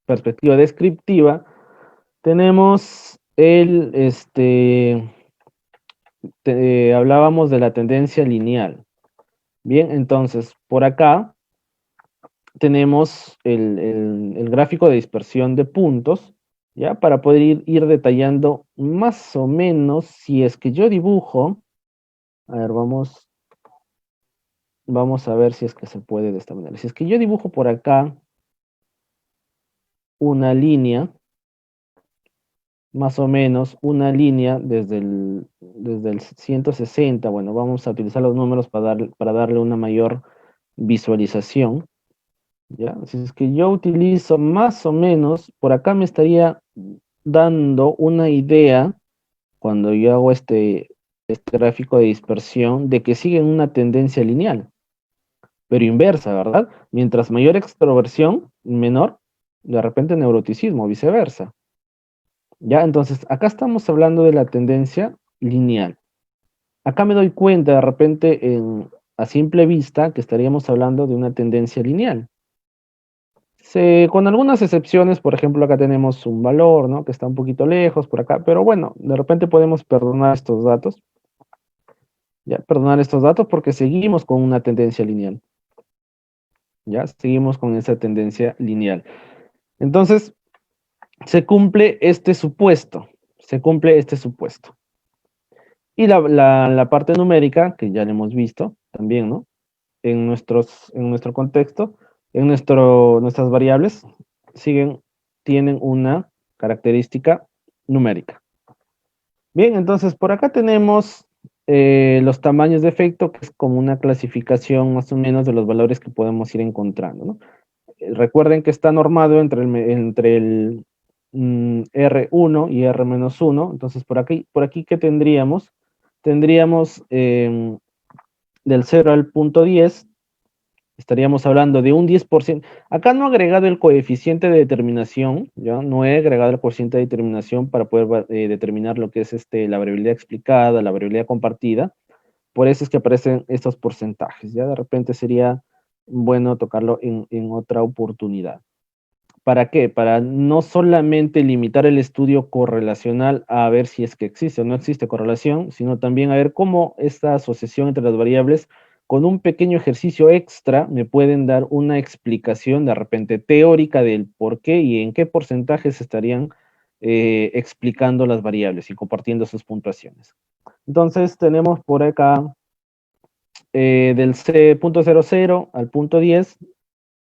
perspectiva descriptiva, tenemos hablábamos de la tendencia lineal. Bien, entonces, por acá tenemos el gráfico de dispersión de puntos, ¿ya? Para poder ir detallando más o menos, si es que yo dibujo, a ver, vamos a ver si es que se puede de esta manera. Si es que yo dibujo por acá una línea, más o menos una línea desde el 160, bueno, vamos a utilizar los números para darle una mayor visualización, ¿ya? Si es que yo utilizo más o menos, por acá me estaría dando una idea, cuando yo hago este gráfico de dispersión, de que siguen una tendencia lineal, pero inversa, ¿verdad? Mientras mayor extroversión, menor, de repente neuroticismo, viceversa. ¿Ya? Entonces, acá estamos hablando de la tendencia lineal. Acá me doy cuenta de repente a simple vista que estaríamos hablando de una tendencia lineal. Con algunas excepciones, por ejemplo, acá tenemos un valor, ¿no? Que está un poquito lejos por acá, pero bueno, de repente podemos perdonar estos datos. Ya, perdonar estos datos porque seguimos con una tendencia lineal. Ya, seguimos con esa tendencia lineal. Entonces, se cumple este supuesto. Se cumple este supuesto. Y la parte numérica, que ya la hemos visto también, ¿no? En nuestro contexto, nuestras variables tienen una característica numérica. Bien, entonces por acá tenemos los tamaños de efecto, que es como una clasificación más o menos de los valores que podemos ir encontrando, ¿no? Recuerden que está normado entre el R1 y R-1, entonces por aquí, ¿qué tendríamos? Tendríamos del 0 al punto 10, estaríamos hablando de un 10%. Acá no he agregado el coeficiente de determinación, ¿ya? No he agregado el coeficiente de determinación para poder determinar lo que es la variabilidad explicada, la variabilidad compartida. Por eso es que aparecen estos porcentajes, ¿ya? De repente sería bueno tocarlo en otra oportunidad. ¿Para qué? Para no solamente limitar el estudio correlacional a ver si es que existe o no existe correlación, sino también a ver cómo esta asociación entre las variables, con un pequeño ejercicio extra, me pueden dar una explicación de repente teórica del por qué y en qué porcentajes estarían explicando las variables y compartiendo sus puntuaciones. Entonces tenemos por acá del punto 00 al punto 10,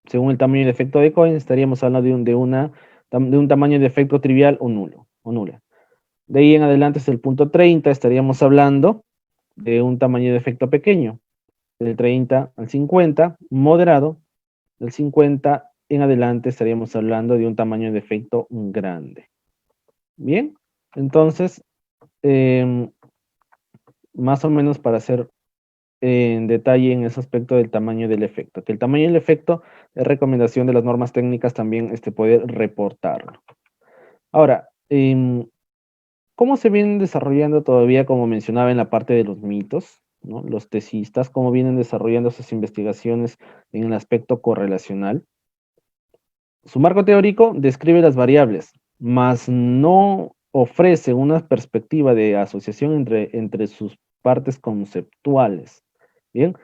según el tamaño de efecto de Cohen, estaríamos hablando de un tamaño de efecto trivial o nulo, o nula. De ahí en adelante, hasta el punto 30, estaríamos hablando de un tamaño de efecto pequeño. Del 30 al 50, moderado. Del 50 en adelante estaríamos hablando de un tamaño de efecto grande. Bien, entonces, más o menos para hacer en detalle en ese aspecto del tamaño del efecto. Que el tamaño del efecto es recomendación de las normas técnicas también poder reportarlo. Ahora, ¿cómo se vienen desarrollando todavía, como mencionaba en la parte de los mitos, ¿no? Los tesistas, cómo vienen desarrollando sus investigaciones en el aspecto correlacional? Su marco teórico describe las variables, mas no ofrece una perspectiva de asociación entre sus partes conceptuales. Bien,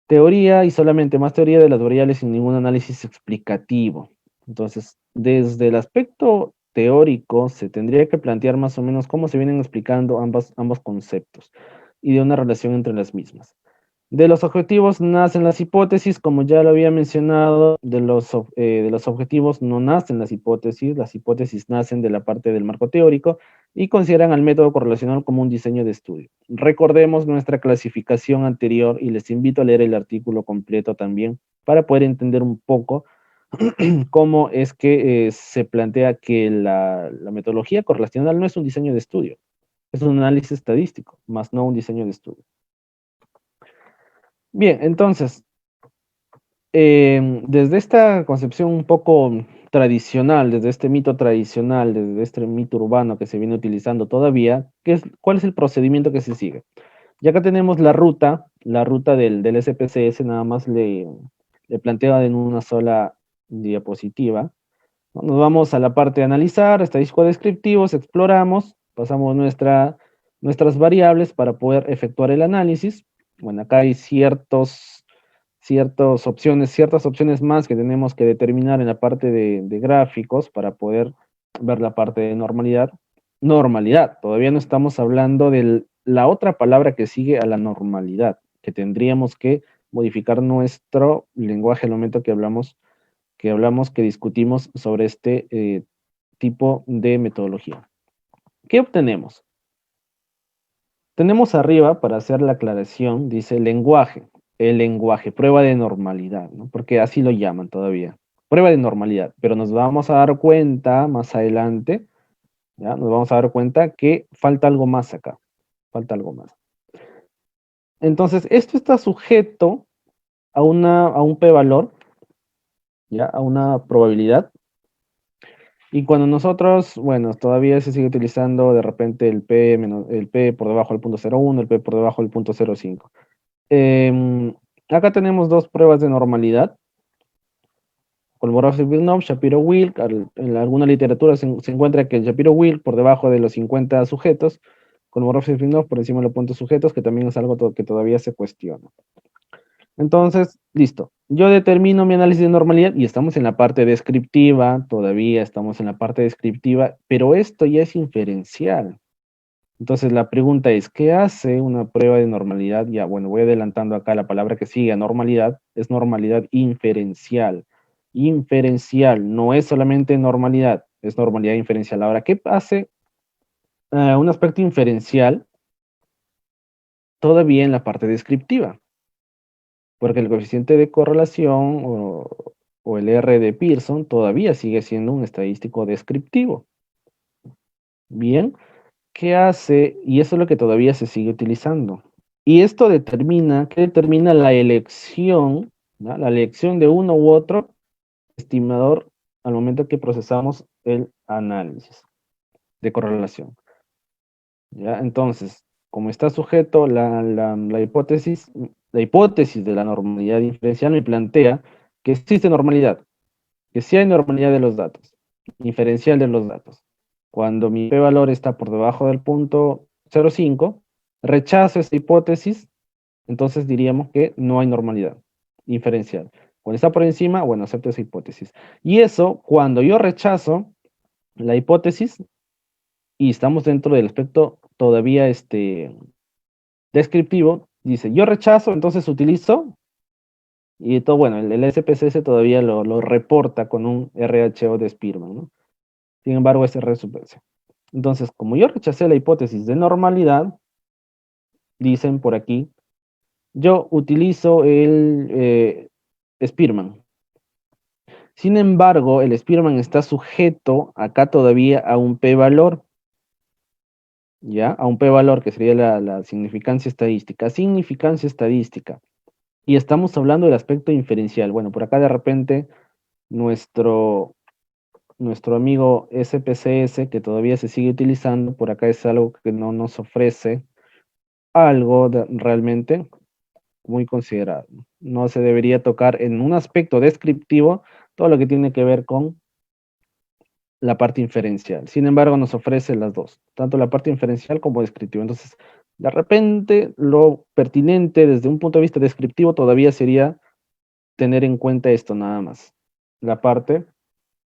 teoría y solamente más teoría de las variables sin ningún análisis explicativo. Entonces, desde el aspecto teórico se tendría que plantear más o menos cómo se vienen explicando ambos conceptos y de una relación entre las mismas. De los objetivos nacen las hipótesis, como ya lo había mencionado, de los objetivos no nacen las hipótesis nacen de la parte del marco teórico y consideran al método correlacional como un diseño de estudio. Recordemos nuestra clasificación anterior y les invito a leer el artículo completo también para poder entender un poco cómo es que se plantea que la metodología correlacional no es un diseño de estudio, es un análisis estadístico, más no un diseño de estudio. Bien, entonces, desde esta concepción un poco tradicional, desde este mito tradicional, desde este mito urbano que se viene utilizando todavía, ¿cuál es el procedimiento que se sigue? Y acá tenemos la ruta del SPSS, nada más le planteo en una sola diapositiva. Nos vamos a la parte de analizar, estadístico descriptivos, exploramos, pasamos nuestras variables para poder efectuar el análisis. Bueno, acá hay ciertas opciones más que tenemos que determinar en la parte de gráficos para poder ver la parte de normalidad. Normalidad, todavía no estamos hablando de la otra palabra que sigue a la normalidad, que tendríamos que modificar nuestro lenguaje al momento que discutimos sobre este tipo de metodología. ¿Qué obtenemos? Tenemos arriba, para hacer la aclaración, dice el lenguaje, prueba de normalidad, ¿no? Porque así lo llaman todavía, prueba de normalidad, pero nos vamos a dar cuenta más adelante, ¿ya? Nos vamos a dar cuenta que falta algo más acá, falta algo más. Entonces, esto está sujeto a un p-valor, ¿ya? A una probabilidad. Y cuando nosotros, bueno, todavía se sigue utilizando de repente el P por debajo del punto 0,1, el P por debajo del punto 0,5. Acá tenemos dos pruebas de normalidad. Kolmogorov-Smirnov, Shapiro-Wilk. En alguna literatura se encuentra que el Shapiro-Wilk por debajo de los 50 sujetos, Kolmogorov-Smirnov por encima de los puntos sujetos, que también es algo que todavía se cuestiona. Entonces, listo. Yo determino mi análisis de normalidad y estamos en la parte descriptiva, todavía estamos en la parte descriptiva, pero esto ya es inferencial. Entonces la pregunta es, ¿qué hace una prueba de normalidad? Ya, bueno, voy adelantando acá la palabra que sigue a normalidad, es normalidad inferencial. Inferencial, no es solamente normalidad, es normalidad inferencial. Ahora, ¿qué hace un aspecto inferencial todavía en la parte descriptiva? Porque el coeficiente de correlación o el R de Pearson todavía sigue siendo un estadístico descriptivo. Bien, ¿qué hace? Y eso es lo que todavía se sigue utilizando. Y esto determina, ¿qué determina la elección? ¿No? La elección de uno u otro estimador al momento que procesamos el análisis de correlación. ¿Ya? Entonces, como está sujeto la hipótesis de la normalidad inferencial me plantea que existe normalidad, que sí hay normalidad de los datos, inferencial de los datos. Cuando mi p-valor está por debajo del punto 0,5, rechazo esta hipótesis, entonces diríamos que no hay normalidad inferencial. Cuando está por encima, bueno, acepto esa hipótesis. Y eso, cuando yo rechazo la hipótesis y estamos dentro del aspecto todavía descriptivo, dice, yo rechazo, entonces utilizo, y todo, bueno, el SPSS todavía lo reporta con un RHO de Spearman, ¿no? Sin embargo, es R sub S. Entonces, como yo rechacé la hipótesis de normalidad, dicen por aquí, yo utilizo el Spearman. Sin embargo, el Spearman está sujeto acá todavía a un p-valor, ¿ya? A un p-valor que sería la significancia estadística. Significancia estadística. Y estamos hablando del aspecto inferencial. Bueno, por acá de repente nuestro amigo SPSS, que todavía se sigue utilizando, por acá es algo que no nos ofrece algo realmente muy considerado. No se debería tocar en un aspecto descriptivo todo lo que tiene que ver con la parte inferencial. Sin embargo, nos ofrece las dos, tanto la parte inferencial como descriptiva. Entonces, de repente, lo pertinente desde un punto de vista descriptivo todavía sería tener en cuenta esto nada más, la parte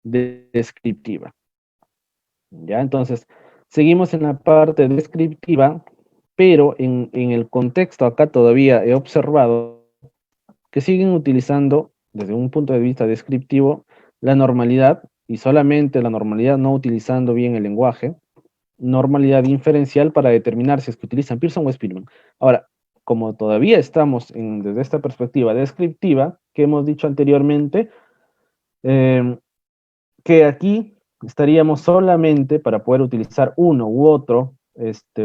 descriptiva. ¿Ya? Entonces, seguimos en la parte descriptiva, pero en el contexto acá todavía he observado que siguen utilizando, desde un punto de vista descriptivo, la normalidad, y solamente la normalidad, no utilizando bien el lenguaje, normalidad inferencial para determinar si es que utilizan Pearson o Spearman. Ahora, como todavía estamos desde esta perspectiva descriptiva, que hemos dicho anteriormente, que aquí estaríamos solamente para poder utilizar uno u otro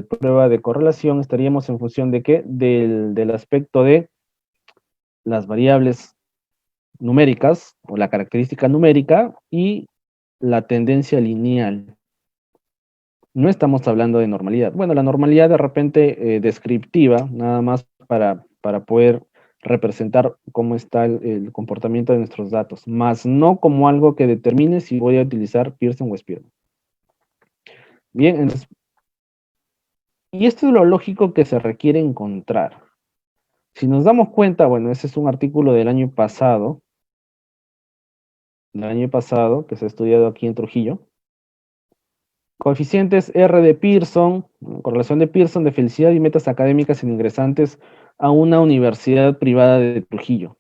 prueba de correlación, estaríamos en función de qué? Del aspecto de las variables numéricas o la característica numérica y la tendencia lineal. No estamos hablando de normalidad. Bueno, la normalidad de repente descriptiva, nada más para poder representar cómo está el comportamiento de nuestros datos, más no como algo que determine si voy a utilizar Pearson o Spearman. Bien, entonces, y esto es lo lógico que se requiere encontrar. Si nos damos cuenta, bueno, ese es un artículo del año pasado, que se ha estudiado aquí en Trujillo. Coeficientes R de Pearson, correlación de Pearson de felicidad y metas académicas en ingresantes a una universidad privada de Trujillo.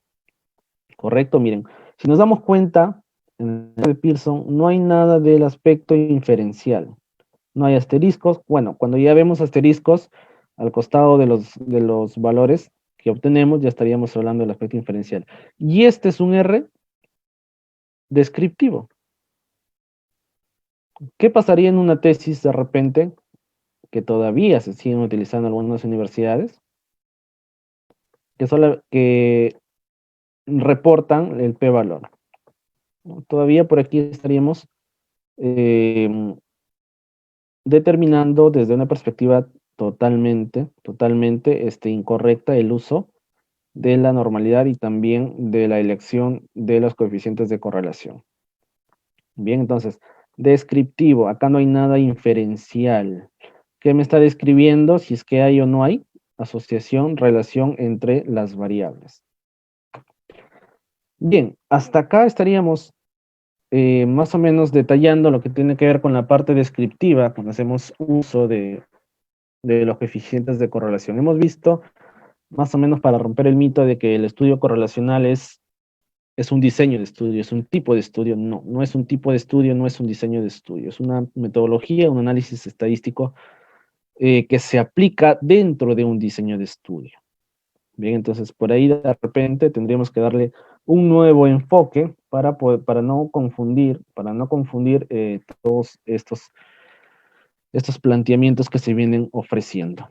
Correcto, miren, si nos damos cuenta, en el R de Pearson no hay nada del aspecto inferencial. No hay asteriscos. Bueno, cuando ya vemos asteriscos al costado de los valores que obtenemos, ya estaríamos hablando del aspecto inferencial. Y este es un R descriptivo. ¿Qué pasaría en una tesis de repente, que todavía se siguen utilizando en algunas universidades, que reportan el p-valor? Todavía por aquí estaríamos determinando desde una perspectiva totalmente incorrecta el uso de la normalidad y también de la elección de los coeficientes de correlación. Bien, entonces, descriptivo, acá no hay nada inferencial. ¿Qué me está describiendo? Si es que hay o no hay asociación, relación entre las variables. Bien, hasta acá estaríamos más o menos detallando lo que tiene que ver con la parte descriptiva, cuando hacemos uso de los coeficientes de correlación. Hemos visto, más o menos para romper el mito de que el estudio correlacional es un diseño de estudio, es un tipo de estudio. No, no es un tipo de estudio, no es un diseño de estudio, es una metodología, un análisis estadístico que se aplica dentro de un diseño de estudio. Bien, entonces por ahí de repente tendríamos que darle un nuevo enfoque para no confundir todos estos planteamientos que se vienen ofreciendo.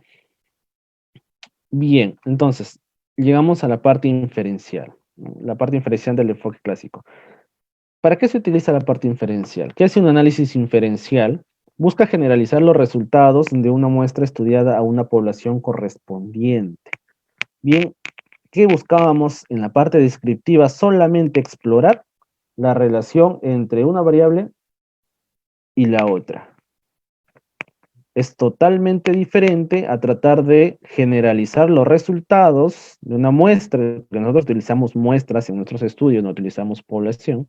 Bien, entonces llegamos a la parte inferencial, ¿no? La parte inferencial del enfoque clásico. ¿Para qué se utiliza la parte inferencial? ¿Qué hace un análisis inferencial? Busca generalizar los resultados de una muestra estudiada a una población correspondiente. Bien, ¿qué buscábamos en la parte descriptiva? Solamente explorar la relación entre una variable y la otra. Es totalmente diferente a tratar de generalizar los resultados de una muestra, porque nosotros utilizamos muestras en nuestros estudios, no utilizamos población.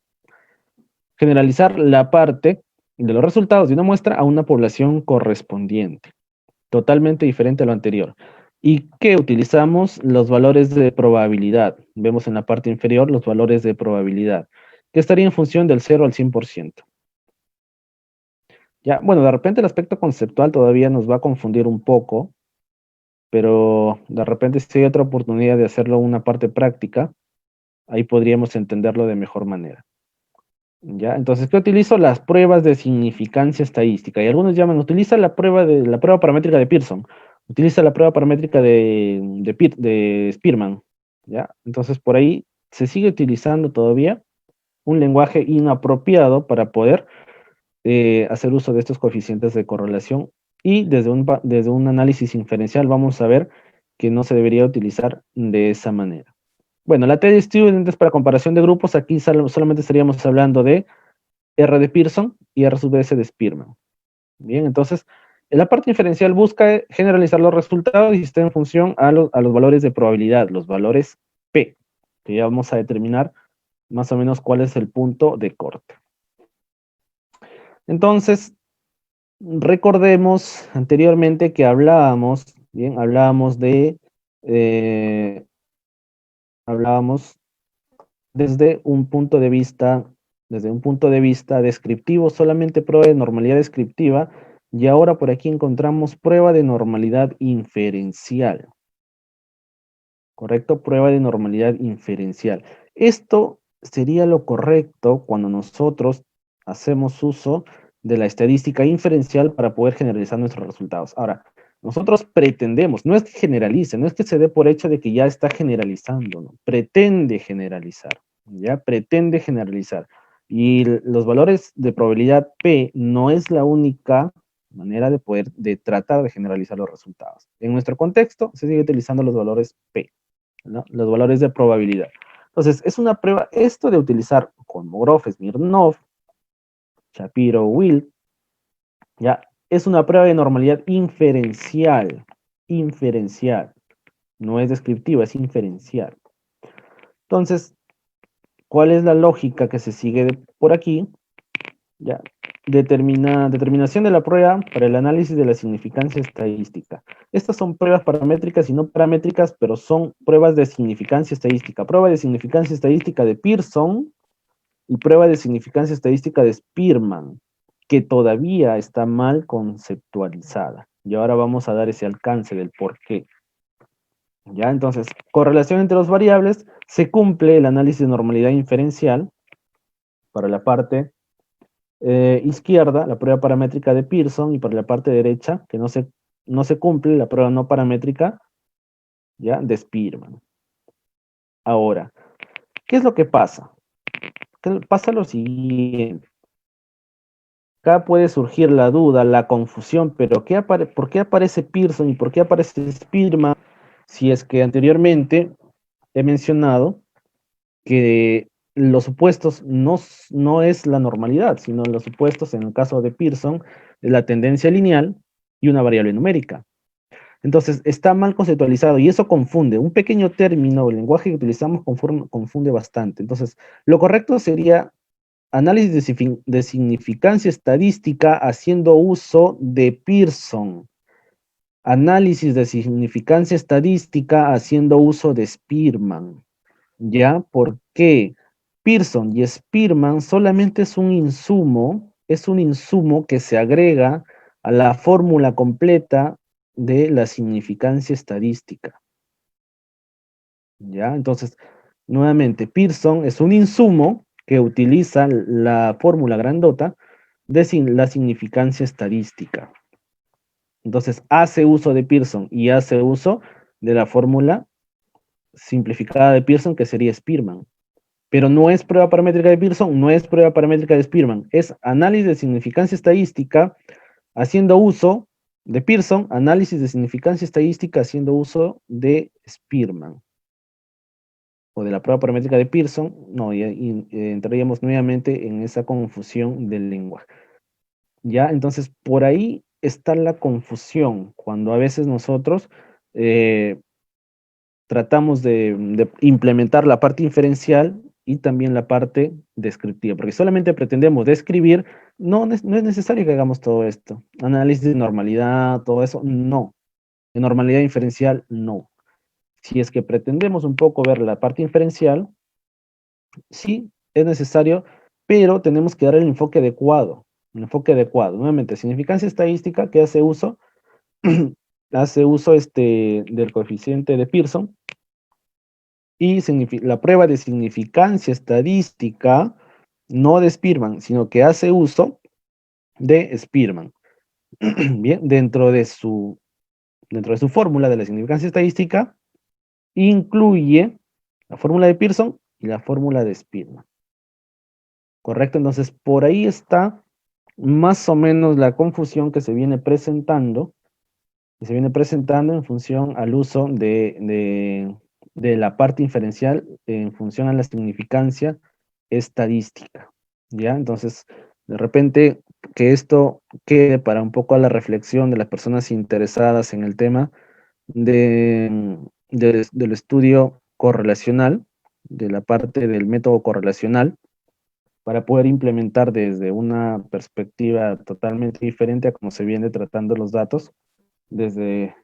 Generalizar la parte de los resultados de una muestra a una población correspondiente. Totalmente diferente a lo anterior. ¿Y qué utilizamos? Los valores de probabilidad. Vemos en la parte inferior los valores de probabilidad, que estaría en función del 0 al 100%. Ya, bueno, de repente el aspecto conceptual todavía nos va a confundir un poco, pero de repente si hay otra oportunidad de hacerlo una parte práctica, ahí podríamos entenderlo de mejor manera. ¿Ya? Entonces, ¿qué utilizo? Las pruebas de significancia estadística. Y algunos llaman, utiliza la prueba paramétrica de Pearson, utiliza la prueba paramétrica de Spearman. ¿Ya? Entonces, por ahí se sigue utilizando todavía un lenguaje inapropiado para poder hacer uso de estos coeficientes de correlación. Y desde un análisis inferencial vamos a ver que no se debería utilizar de esa manera. Bueno, la T-Student es para comparación de grupos. Aquí solamente estaríamos hablando de R de Pearson y R sub S de Spearman. Bien, entonces, en la parte inferencial busca generalizar los resultados y está en función a los valores de probabilidad, los valores P, que ya vamos a determinar más o menos cuál es el punto de corte. Entonces, recordemos anteriormente que hablábamos desde un punto de vista descriptivo, solamente prueba de normalidad descriptiva, y ahora por aquí encontramos prueba de normalidad inferencial. ¿Correcto? Prueba de normalidad inferencial. Esto sería lo correcto cuando nosotros hacemos uso de la estadística inferencial para poder generalizar nuestros resultados. Ahora, nosotros pretendemos, no es que generalice, no es que se dé por hecho de que ya está generalizando, ¿no? Pretende generalizar, ¿ya? Pretende generalizar. Y los valores de probabilidad P no es la única manera de poder, de tratar de generalizar los resultados. En nuestro contexto se sigue utilizando los valores P, ¿no? Los valores de probabilidad. Entonces, es una prueba, esto de utilizar Kolmogorov, Smirnov, Shapiro, Will, ya, es una prueba de normalidad inferencial, inferencial, no es descriptiva, es inferencial. Entonces, ¿cuál es la lógica que se sigue por aquí? Ya, determinación de la prueba para el análisis de la significancia estadística. Estas son pruebas paramétricas y no paramétricas, pero son pruebas de significancia estadística. Prueba de significancia estadística de Pearson y prueba de significancia estadística de Spearman, que todavía está mal conceptualizada. Y ahora vamos a dar ese alcance del por qué. Ya, entonces, correlación entre dos variables, se cumple el análisis de normalidad inferencial para la parte izquierda, la prueba paramétrica de Pearson, y para la parte derecha, que no se cumple, la prueba no paramétrica, ya, de Spearman. Ahora, ¿qué es lo que pasa? Pasa lo siguiente. Acá puede surgir la duda, la confusión, pero ¿por qué aparece Pearson y por qué aparece Spearman si es que anteriormente he mencionado que los supuestos no es la normalidad, sino los supuestos, en el caso de Pearson, es la tendencia lineal y una variable numérica? Entonces, está mal conceptualizado y eso confunde. Un pequeño término, el lenguaje que utilizamos confunde bastante. Entonces, lo correcto sería análisis de significancia estadística haciendo uso de Pearson. Análisis de significancia estadística haciendo uso de Spearman. ¿Ya? ¿Por qué? Pearson y Spearman solamente es un insumo que se agrega a la fórmula completa de la significancia estadística. ¿Ya? Entonces, nuevamente, Pearson es un insumo que utiliza la fórmula grandota de la significancia estadística. Entonces, hace uso de Pearson y hace uso de la fórmula simplificada de Pearson, que sería Spearman. Pero no es prueba paramétrica de Pearson, no es prueba paramétrica de Spearman, es análisis de significancia estadística haciendo uso de Pearson, análisis de significancia estadística haciendo uso de Spearman. O de la prueba paramétrica de Pearson, no, y entraríamos nuevamente en esa confusión del lenguaje. ¿Ya? Entonces, por ahí está la confusión, cuando a veces nosotros tratamos de implementar la parte inferencial y también la parte descriptiva, porque solamente pretendemos describir, no es necesario que hagamos todo esto. Análisis de normalidad, todo eso, no. De normalidad inferencial, no. Si es que pretendemos un poco ver la parte inferencial, sí, es necesario, pero tenemos que dar el enfoque adecuado. El enfoque adecuado. Nuevamente, significancia estadística que hace uso, hace uso del coeficiente de Pearson, y la prueba de significancia estadística, no de Spearman, sino que hace uso de Spearman. Bien, dentro de su fórmula de la significancia estadística, incluye la fórmula de Pearson y la fórmula de Spearman. ¿Correcto? Entonces, por ahí está más o menos la confusión que se viene presentando, en función al uso de la parte inferencial en función a la significancia estadística. ¿Ya? Entonces, de repente, que esto quede para un poco a la reflexión de las personas interesadas en el tema del estudio correlacional, de la parte del método correlacional, para poder implementar desde una perspectiva totalmente diferente a cómo se viene tratando los datos, desde,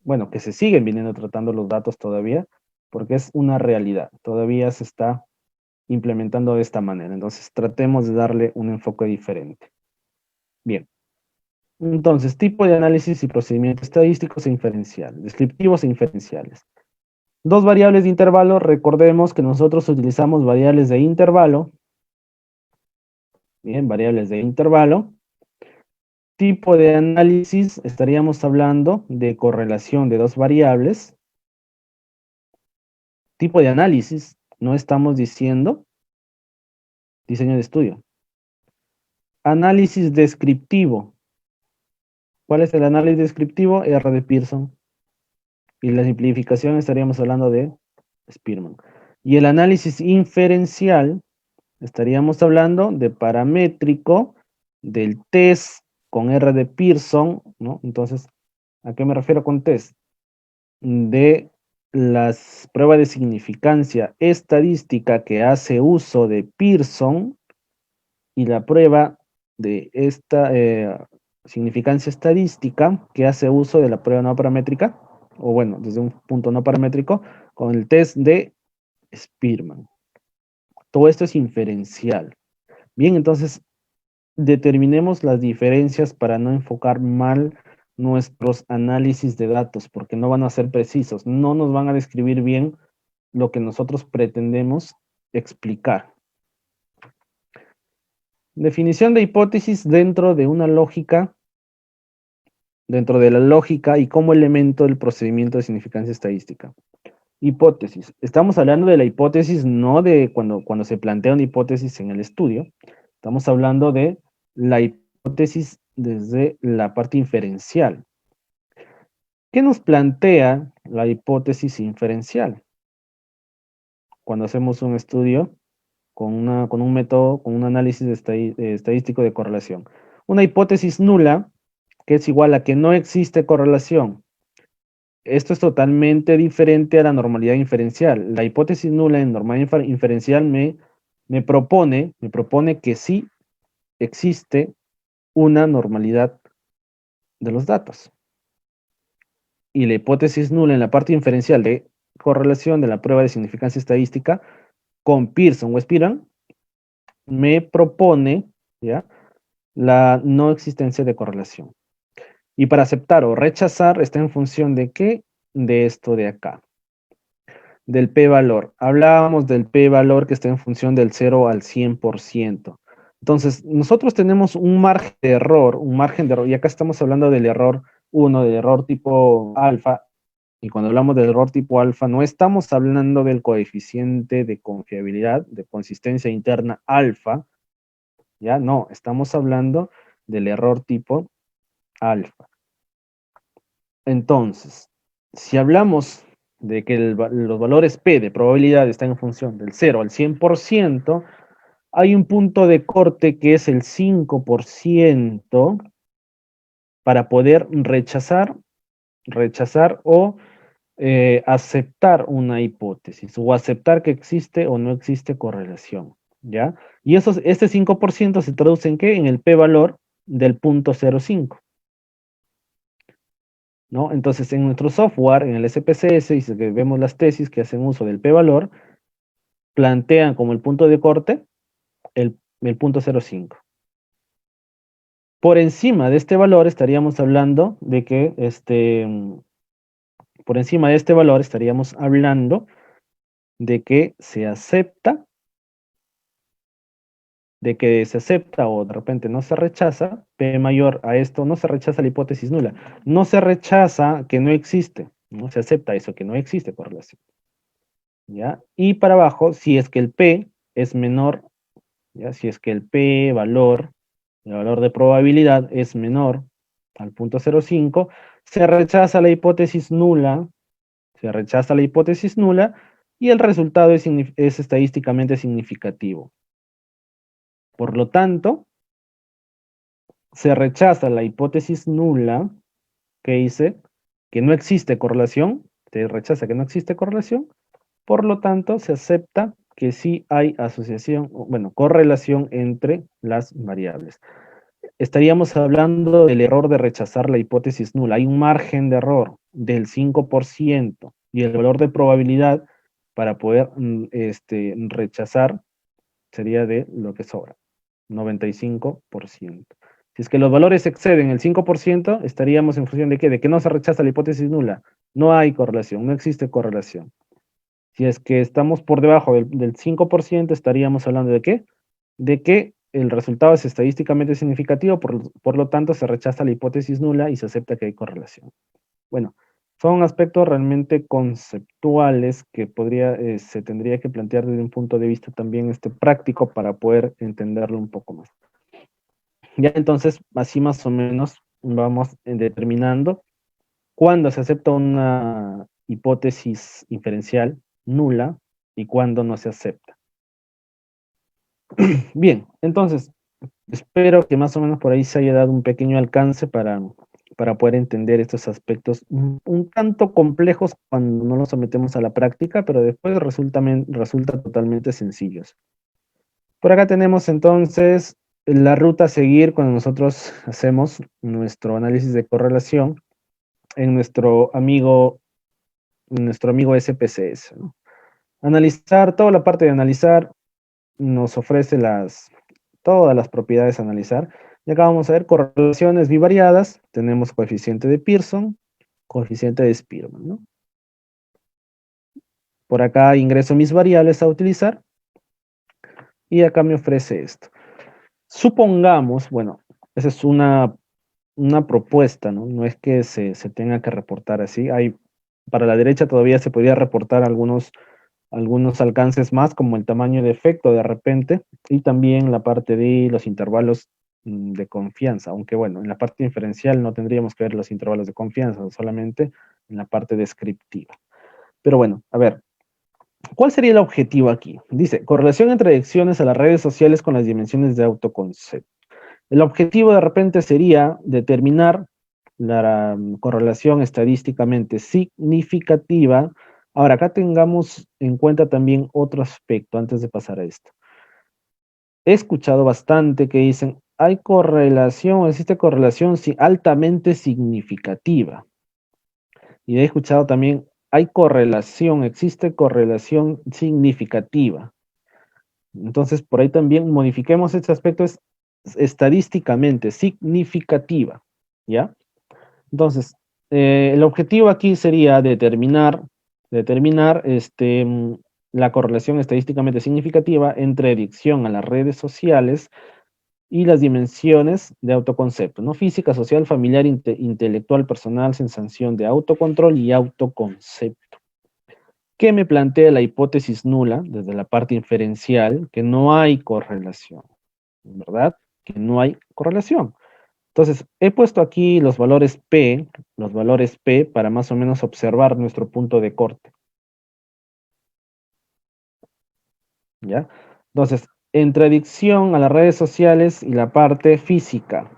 bueno, que se siguen viniendo tratando los datos todavía, porque es una realidad, todavía se está implementando de esta manera. Entonces, tratemos de darle un enfoque diferente. Bien. Entonces, tipo de análisis y procedimientos estadísticos e inferenciales, descriptivos e inferenciales. Dos variables de intervalo, recordemos que nosotros utilizamos variables de intervalo. Bien, variables de intervalo. Tipo de análisis, estaríamos hablando de correlación de dos variables. Tipo de análisis, no estamos diciendo diseño de estudio. Análisis descriptivo. ¿Cuál es el análisis descriptivo? R de Pearson. Y la simplificación estaríamos hablando de Spearman. Y el análisis inferencial, estaríamos hablando de paramétrico, del test con R de Pearson, ¿no? Entonces, ¿a qué me refiero con test? De las pruebas de significancia estadística que hace uso de Pearson y la prueba de esta significancia estadística que hace uso de la prueba no paramétrica, o bueno, desde un punto no paramétrico, con el test de Spearman. Todo esto es inferencial. Bien, entonces determinemos las diferencias para no enfocar mal nuestros análisis de datos, porque no van a ser precisos, no nos van a describir bien lo que nosotros pretendemos explicar. Definición de hipótesis dentro de una lógica, dentro de la lógica y como elemento del procedimiento de significancia estadística. Hipótesis. Estamos hablando de la hipótesis, no de cuando se plantea una hipótesis en el estudio. Estamos hablando de la hipótesis desde la parte inferencial. ¿Qué nos plantea la hipótesis inferencial? Cuando hacemos un estudio con un método, con un análisis estadístico de correlación. Una hipótesis nula, que es igual a que no existe correlación. Esto es totalmente diferente a la normalidad inferencial. La hipótesis nula en normalidad inferencial me propone que sí existe una normalidad de los datos. Y la hipótesis nula en la parte inferencial de correlación de la prueba de significancia estadística con Pearson o Spearman me propone, ¿ya?, la no existencia de correlación. Y para aceptar o rechazar está en función de qué, de esto de acá, del p-valor. Hablábamos del p-valor que está en función del 0 al 100%. Entonces, nosotros tenemos un margen de error, y acá estamos hablando del error 1, del error tipo alfa, y cuando hablamos del error tipo alfa, no estamos hablando del coeficiente de confiabilidad, de consistencia interna alfa, ¿ya? No, estamos hablando del error tipo alfa. Entonces, si hablamos de que los valores P de probabilidad están en función del 0 al 100%, hay un punto de corte que es el 5% para poder rechazar o aceptar una hipótesis o aceptar que existe o no existe correlación, ¿ya? Y este 5% se traduce en ¿qué? En el p-valor del 0.05. ¿No? Entonces, en nuestro software, en el SPSS, y si vemos las tesis que hacen uso del p-valor, plantean como el punto de corte el 0.05. Por encima de este valor estaríamos hablando de que, por encima de este valor estaríamos hablando de que se acepta, o de repente no se rechaza, P mayor a esto, no se rechaza la hipótesis nula, no se rechaza que no existe, no se acepta eso, que no existe correlación. ¿Ya? Y para abajo, si es que el P es menor, ¿ya? Si es que el p-valor, el valor de probabilidad es menor al 0.05, se rechaza la hipótesis nula, y el resultado es estadísticamente significativo. Por lo tanto, se rechaza la hipótesis nula que dice que no existe correlación, se rechaza que no existe correlación, por lo tanto, se acepta que sí hay asociación, bueno, correlación entre las variables. Estaríamos hablando del error de rechazar la hipótesis nula. Hay un margen de error del 5% y el valor de probabilidad para poder rechazar sería de lo que sobra, 95%. Si es que los valores exceden el 5%, estaríamos en función de qué, de que no se rechaza la hipótesis nula. No hay correlación, no existe correlación. Si es que estamos por debajo del 5%, estaríamos hablando de qué? De que el resultado es estadísticamente significativo, por lo tanto se rechaza la hipótesis nula y se acepta que hay correlación. Bueno, son aspectos realmente conceptuales que se tendría que plantear desde un punto de vista también práctico para poder entenderlo un poco más. Ya entonces, así más o menos vamos determinando cuándo se acepta una hipótesis inferencial nula y cuándo no se acepta. Bien, entonces, espero que más o menos por ahí se haya dado un pequeño alcance para poder entender estos aspectos un tanto complejos cuando no los sometemos a la práctica, pero después resulta totalmente sencillos. Por acá tenemos entonces la ruta a seguir cuando nosotros hacemos nuestro análisis de correlación en nuestro amigo SPSS, ¿no? Analizar, toda la parte de analizar nos ofrece todas las propiedades a analizar. Y acá vamos a ver correlaciones bivariadas. Tenemos coeficiente de Pearson, coeficiente de Spearman, ¿no? Por acá ingreso mis variables a utilizar. Y acá me ofrece esto. Supongamos, bueno, esa es una propuesta, ¿no? No es que se tenga que reportar así. Para la derecha todavía se podría reportar algunos alcances más, como el tamaño de efecto de repente, y también la parte de los intervalos de confianza, aunque bueno, en la parte inferencial no tendríamos que ver los intervalos de confianza, solamente en la parte descriptiva. Pero bueno, a ver, ¿cuál sería el objetivo aquí? Dice, correlación entre direcciones a las redes sociales con las dimensiones de autoconcepto. El objetivo de repente sería determinar la correlación estadísticamente significativa. Ahora, acá tengamos en cuenta también otro aspecto antes de pasar a esto. He escuchado bastante que dicen, hay correlación, existe correlación altamente significativa. Y he escuchado también, hay correlación, existe correlación significativa. Entonces, por ahí también modifiquemos este aspecto, es estadísticamente significativa, ¿ya? Entonces, el objetivo aquí sería determinar la correlación estadísticamente significativa entre adicción a las redes sociales y las dimensiones de autoconcepto, ¿no? Física, social, familiar, intelectual, personal, sensación de autocontrol y autoconcepto. ¿Qué me plantea la hipótesis nula desde la parte inferencial? Que no hay correlación, ¿verdad? Que no hay correlación. Entonces, he puesto aquí los valores P para más o menos observar nuestro punto de corte. ¿Ya? Entonces, entre adicción a las redes sociales y la parte física,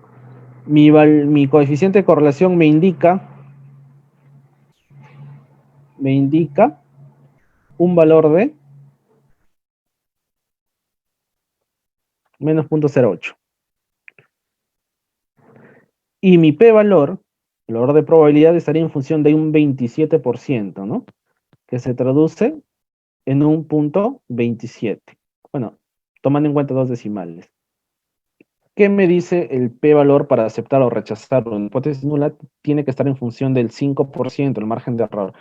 mi coeficiente de correlación me indica un valor de menos 0.08. Y mi p-valor, el valor de probabilidad, estaría en función de un 27%, ¿no? Que se traduce en un punto 27. Bueno, tomando en cuenta dos decimales. ¿Qué me dice el p-valor para aceptar o rechazar una hipótesis nula? Tiene que estar en función del 5%, el margen de error.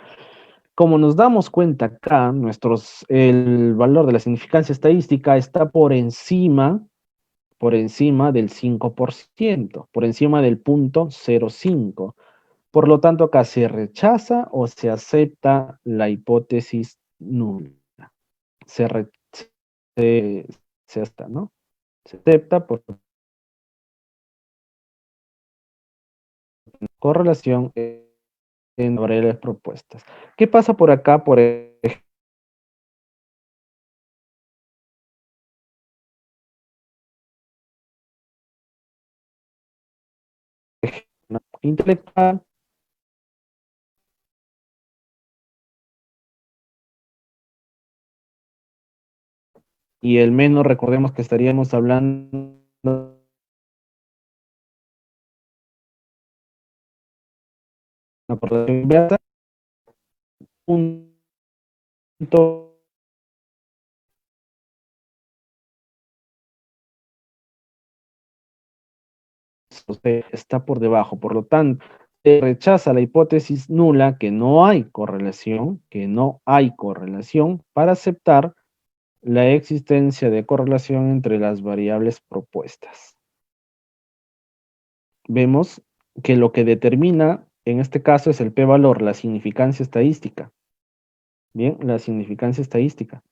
Como nos damos cuenta acá, el valor de la significancia estadística está por encima del 5%, por encima del punto 0,5. Por lo tanto, acá se rechaza o se acepta la hipótesis nula. Se acepta, ¿no? Se acepta por correlación en variables propuestas. ¿Qué pasa por acá? Por ejemplo, intelectual, y el menos, recordemos que estaríamos hablando de una correlación inversa, punto está por debajo. Por lo tanto, se rechaza la hipótesis nula que no hay correlación, para aceptar la existencia de correlación entre las variables propuestas. Vemos que lo que determina en este caso es el p-valor, la significancia estadística. Bien, la significancia estadística.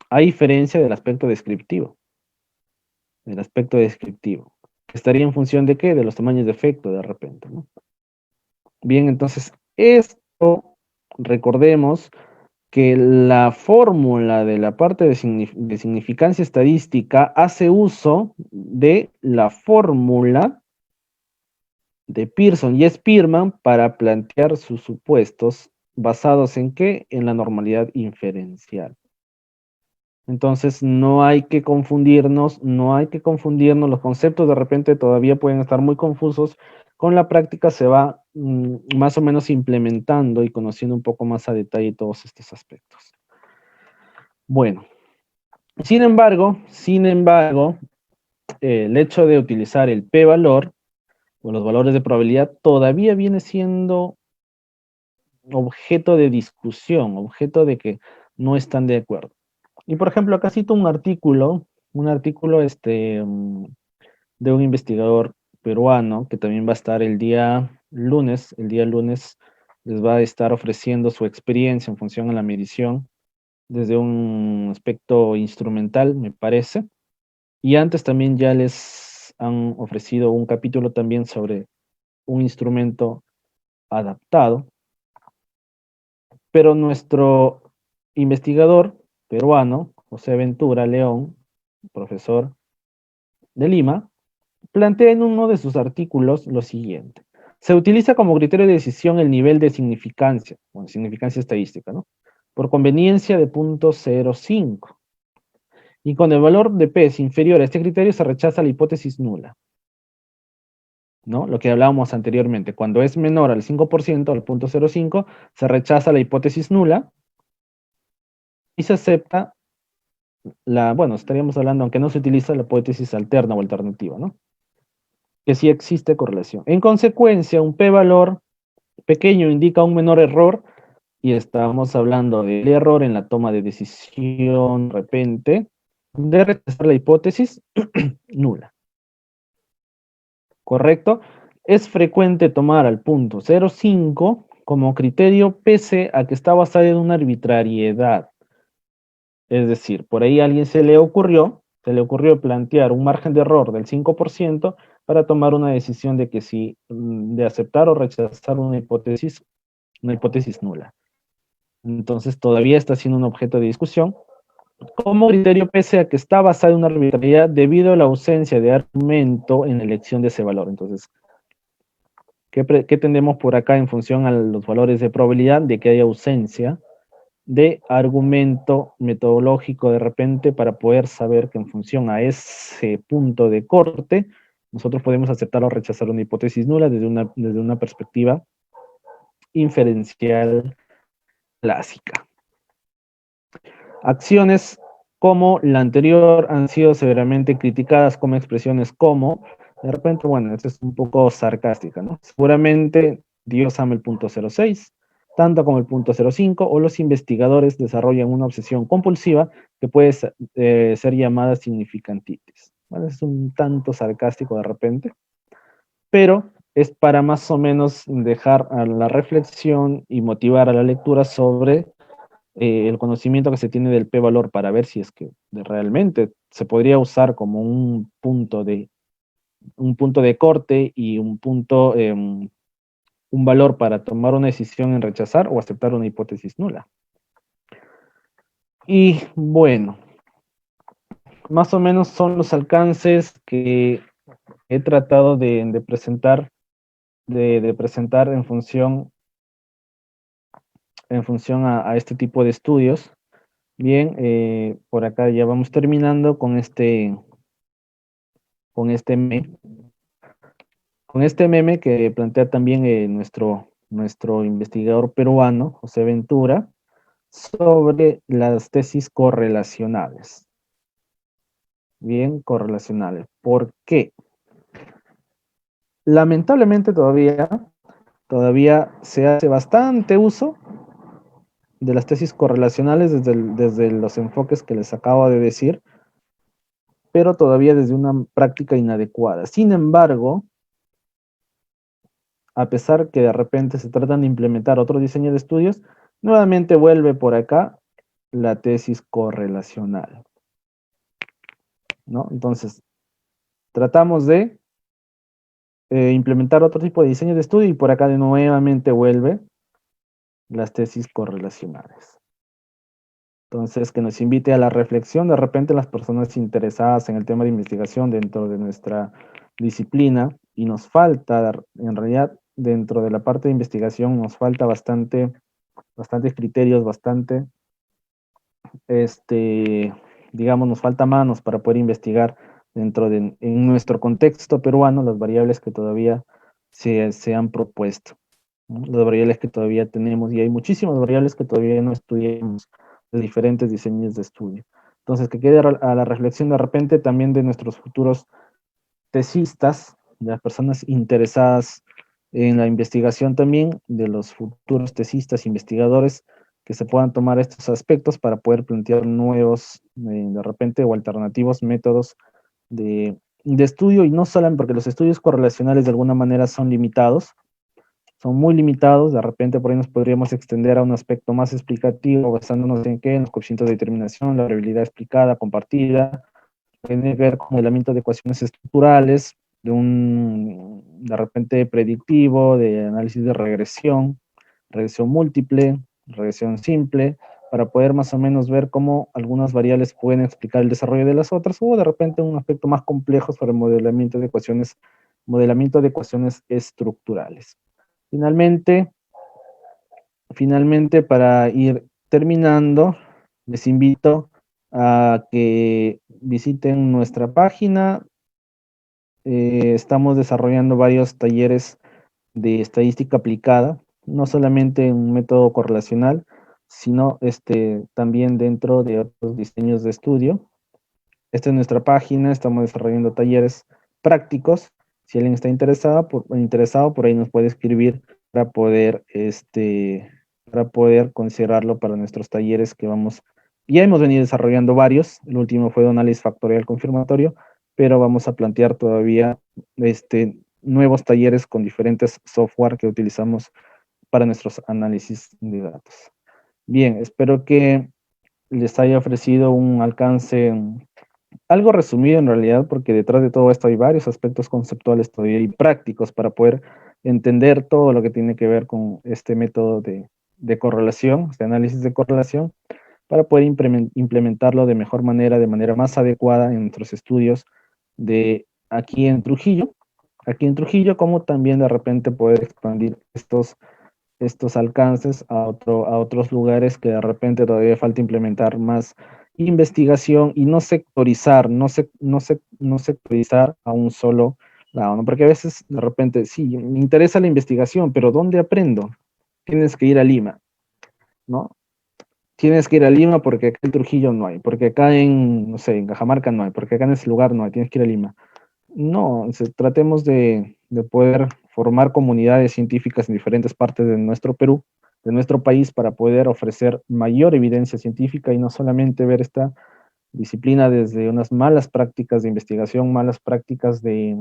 A diferencia del aspecto descriptivo. ¿Estaría en función de qué? De los tamaños de efecto de repente, ¿no? Bien, entonces, esto, recordemos que la fórmula de la parte de significancia estadística hace uso de la fórmula de Pearson y Spearman para plantear sus supuestos basados en qué? En la normalidad inferencial. Entonces, no hay que confundirnos, los conceptos de repente todavía pueden estar muy confusos. Con la práctica se va más o menos implementando y conociendo un poco más a detalle todos estos aspectos. Bueno, sin embargo, el hecho de utilizar el p-valor o los valores de probabilidad todavía viene siendo objeto de discusión, objeto de que no están de acuerdo. Y por ejemplo, acá cito un artículo de un investigador peruano que también va a estar el día lunes les va a estar ofreciendo su experiencia en función a la medición desde un aspecto instrumental, me parece. Y antes también ya les han ofrecido un capítulo también sobre un instrumento adaptado. Pero nuestro investigador peruano, José Ventura León, profesor de Lima, plantea en uno de sus artículos lo siguiente. Se utiliza como criterio de decisión el nivel de significancia, bueno, significancia estadística, ¿no? Por conveniencia de 0.05. Y con el valor de P es inferior a este criterio se rechaza la hipótesis nula, ¿no? Lo que hablábamos anteriormente. Cuando es menor al 5%, al 0.05, se rechaza la hipótesis nula y se acepta bueno, estaríamos hablando, aunque no se utiliza la hipótesis alterna o alternativa, ¿no? Que sí existe correlación. En consecuencia, un p-valor pequeño indica un menor error y estamos hablando del error en la toma de decisión de repente de rechazar la hipótesis nula. ¿Correcto? Es frecuente tomar al punto 0,5 como criterio pese a que está basado en una arbitrariedad. Es decir, por ahí a alguien se le ocurrió plantear un margen de error del 5% para tomar una decisión de que si de aceptar o rechazar una hipótesis nula. Entonces todavía está siendo un objeto de discusión. Como criterio pese a que está basado en una arbitrariedad debido a la ausencia de argumento en la elección de ese valor. Entonces, ¿qué tendemos por acá en función a los valores de probabilidad? De que haya ausencia de argumento metodológico de repente para poder saber que en función a ese punto de corte, nosotros podemos aceptar o rechazar una hipótesis nula desde una perspectiva inferencial clásica. Acciones como la anterior han sido severamente criticadas como expresiones como, de repente, bueno, esto es un poco sarcástica, ¿no? Seguramente Dios ama el punto 06, tanto como el punto 05, o los investigadores desarrollan una obsesión compulsiva que puede ser llamada significantitis. ¿Vale? Es un tanto sarcástico de repente, pero es para más o menos dejar a la reflexión y motivar a la lectura sobre el conocimiento que se tiene del p-valor para ver si es que realmente se podría usar como un punto de corte y un valor para tomar una decisión en rechazar o aceptar una hipótesis nula. Y bueno, más o menos son los alcances que he tratado de presentar, en función a este tipo de estudios. Bien, por acá ya vamos terminando con este meme. Con este meme que plantea también nuestro investigador peruano, José Ventura, sobre las tesis correlacionales. Bien, correlacionales. ¿Por qué? Lamentablemente todavía se hace bastante uso de las tesis correlacionales desde los enfoques que les acabo de decir, pero todavía desde una práctica inadecuada. Sin embargo, a pesar que de repente se tratan de implementar otro diseño de estudios, nuevamente vuelve por acá la tesis correlacional, ¿no? Entonces, tratamos de implementar otro tipo de diseño de estudio, y por acá de nuevamente vuelve las tesis correlacionales. Entonces, que nos invite a la reflexión. De repente las personas interesadas en el tema de investigación dentro de nuestra disciplina, y nos falta, en realidad, dentro de la parte de investigación, nos falta bastantes criterios, digamos, nos falta manos para poder investigar en nuestro contexto peruano, las variables que todavía se han propuesto, ¿no? Las variables que todavía tenemos, y hay muchísimas variables que todavía no estudiamos de diferentes diseños de estudio. Entonces, que quede a la reflexión de repente también de nuestros futuros tesistas, de las personas interesadas en la investigación también, de los futuros tesistas, investigadores, que se puedan tomar estos aspectos para poder plantear nuevos, de repente, o alternativos métodos de estudio, y no solamente porque los estudios correlacionales de alguna manera son muy limitados. De repente por ahí nos podríamos extender a un aspecto más explicativo, basándonos en qué, en los coeficientes de determinación, la variabilidad explicada, compartida, tiene que ver con modelamiento de ecuaciones estructurales, de repente predictivo, de análisis de regresión múltiple, regresión simple, para poder más o menos ver cómo algunas variables pueden explicar el desarrollo de las otras, o de repente un aspecto más complejo sobre el modelamiento de ecuaciones estructurales. Finalmente, para ir terminando, les invito a que visiten nuestra página. Estamos desarrollando varios talleres de estadística aplicada, no solamente en un método correlacional, sino también dentro de otros diseños de estudio. Esta es nuestra página, estamos desarrollando talleres prácticos. Si alguien está interesado, por ahí nos puede escribir para poder considerarlo para nuestros talleres que vamos. Ya hemos venido desarrollando varios. El último fue de análisis factorial confirmatorio, pero vamos a plantear todavía nuevos talleres con diferentes software que utilizamos para nuestros análisis de datos. Bien, espero que les haya ofrecido un alcance algo resumido en realidad, porque detrás de todo esto hay varios aspectos conceptuales todavía y prácticos para poder entender todo lo que tiene que ver con este método de correlación, este análisis de correlación, para poder implementarlo de mejor manera, de manera más adecuada en nuestros estudios de aquí en Trujillo, como también de repente poder expandir estos alcances a otros lugares que de repente todavía falta implementar más investigación, y no sectorizar, no sectorizar a un solo lado, ¿no? Porque a veces de repente, sí, me interesa la investigación, pero ¿dónde aprendo? Tienes que ir a Lima, ¿no? Tienes que ir a Lima porque acá en Trujillo no hay, porque acá no sé, en Cajamarca no hay, porque acá en ese lugar no hay, tienes que ir a Lima. No, tratemos de poder formar comunidades científicas en diferentes partes de nuestro Perú, de nuestro país, para poder ofrecer mayor evidencia científica, y no solamente ver esta disciplina desde unas malas prácticas de investigación, malas prácticas de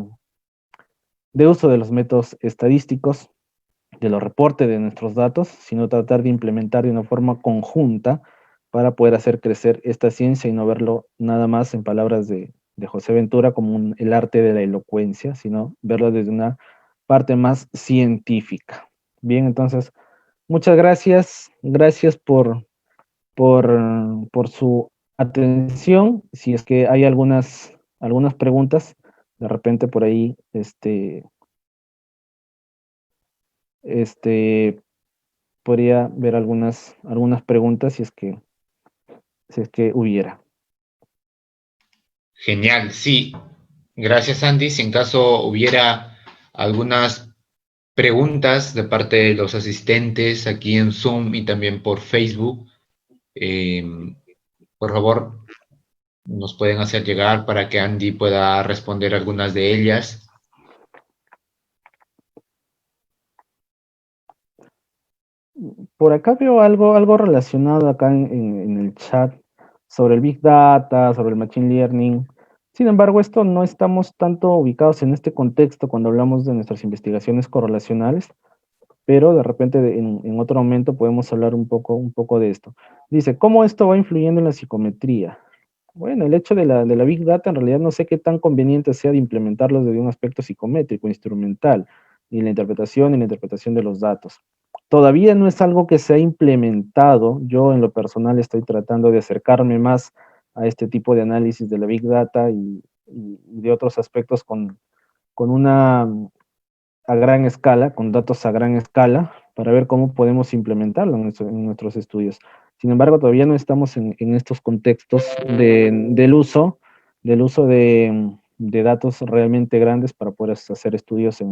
uso de los métodos estadísticos, de los reportes de nuestros datos, sino tratar de implementar de una forma conjunta para poder hacer crecer esta ciencia, y no verlo nada más, en palabras de José Ventura, como el arte de la elocuencia, sino verlo desde una parte más científica. Bien, entonces, muchas gracias. Gracias por su atención. Si es que hay algunas preguntas, de repente por ahí, podría ver algunas preguntas si es que hubiera. Genial, sí. Gracias, Andy. Si en caso hubiera algunas preguntas de parte de los asistentes aquí en Zoom y también por Facebook, eh, por favor, nos pueden hacer llegar para que Andy pueda responder algunas de ellas. Por acá veo algo relacionado acá en el chat sobre el Big Data, sobre el Machine Learning. Sin embargo, esto no estamos tanto ubicados en este contexto cuando hablamos de nuestras investigaciones correlacionales, pero de repente en otro momento podemos hablar un poco de esto. Dice, ¿cómo esto va influyendo en la psicometría? Bueno, el hecho de la Big Data en realidad no sé qué tan conveniente sea de implementarlo desde un aspecto psicométrico, instrumental, ni la interpretación de los datos. Todavía no es algo que se ha implementado. Yo en lo personal estoy tratando de acercarme más a este tipo de análisis de la Big Data y de otros aspectos con una a gran escala, con datos a gran escala, para ver cómo podemos implementarlo en nuestros estudios. Sin embargo, todavía no estamos en estos contextos del uso de datos realmente grandes para poder hacer estudios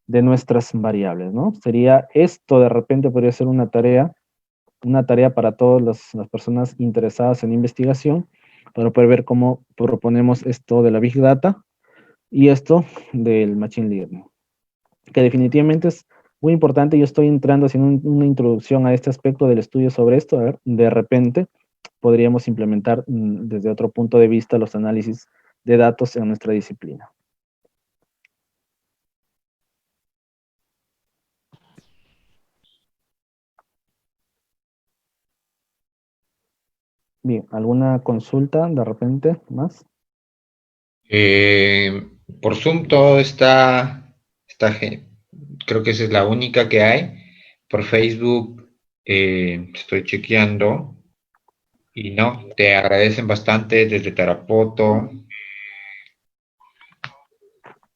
de nuestras variables, ¿no? Sería esto, de repente podría ser una tarea para todas las personas interesadas en investigación, para poder ver cómo proponemos esto de la Big Data y esto del Machine Learning, que definitivamente es muy importante. Yo estoy entrando haciendo una introducción a este aspecto del estudio sobre esto. A ver, de repente podríamos implementar desde otro punto de vista los análisis de datos en nuestra disciplina. Bien, ¿alguna consulta de repente más? Por Zoom todo está, creo que esa es la única que hay. Por Facebook estoy chequeando y no, te agradecen bastante desde Tarapoto,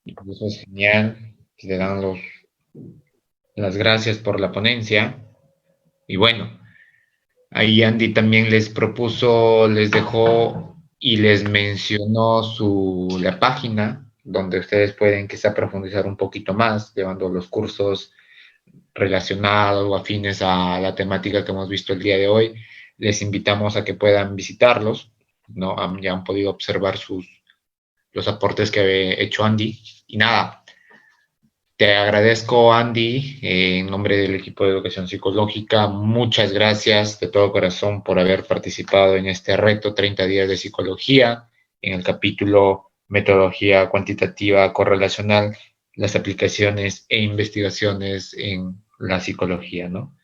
y eso es genial, te dan las gracias por la ponencia. Y bueno, ahí Andy también les propuso, les dejó y les mencionó la página donde ustedes pueden quizá profundizar un poquito más, llevando los cursos relacionados o afines a la temática que hemos visto el día de hoy. Les invitamos a que puedan visitarlos, ¿no? Ya han podido observar los aportes que ha hecho Andy. Y nada, te agradezco, Andy, en nombre del equipo de educación psicológica. Muchas gracias de todo corazón por haber participado en este reto 30 días de psicología, en el capítulo Metodología cuantitativa correlacional, las aplicaciones e investigaciones en la psicología, ¿no?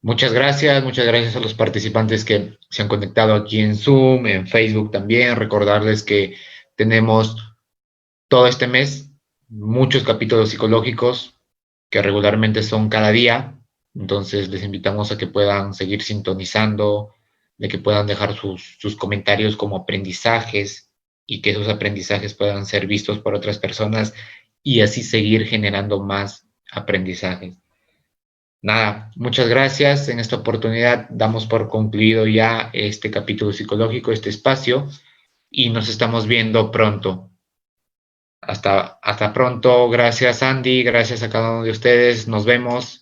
Muchas gracias a los participantes que se han conectado aquí en Zoom, en Facebook también. Recordarles que tenemos todo este mes muchos capítulos psicológicos que regularmente son cada día. Entonces les invitamos a que puedan seguir sintonizando, de que puedan dejar sus comentarios como aprendizajes y que esos aprendizajes puedan ser vistos por otras personas y así seguir generando más aprendizajes. Nada, muchas gracias. En esta oportunidad damos por concluido ya este capítulo psicológico, este espacio, y nos estamos viendo pronto. Hasta pronto. Gracias, Andy. Gracias a cada uno de ustedes. Nos vemos.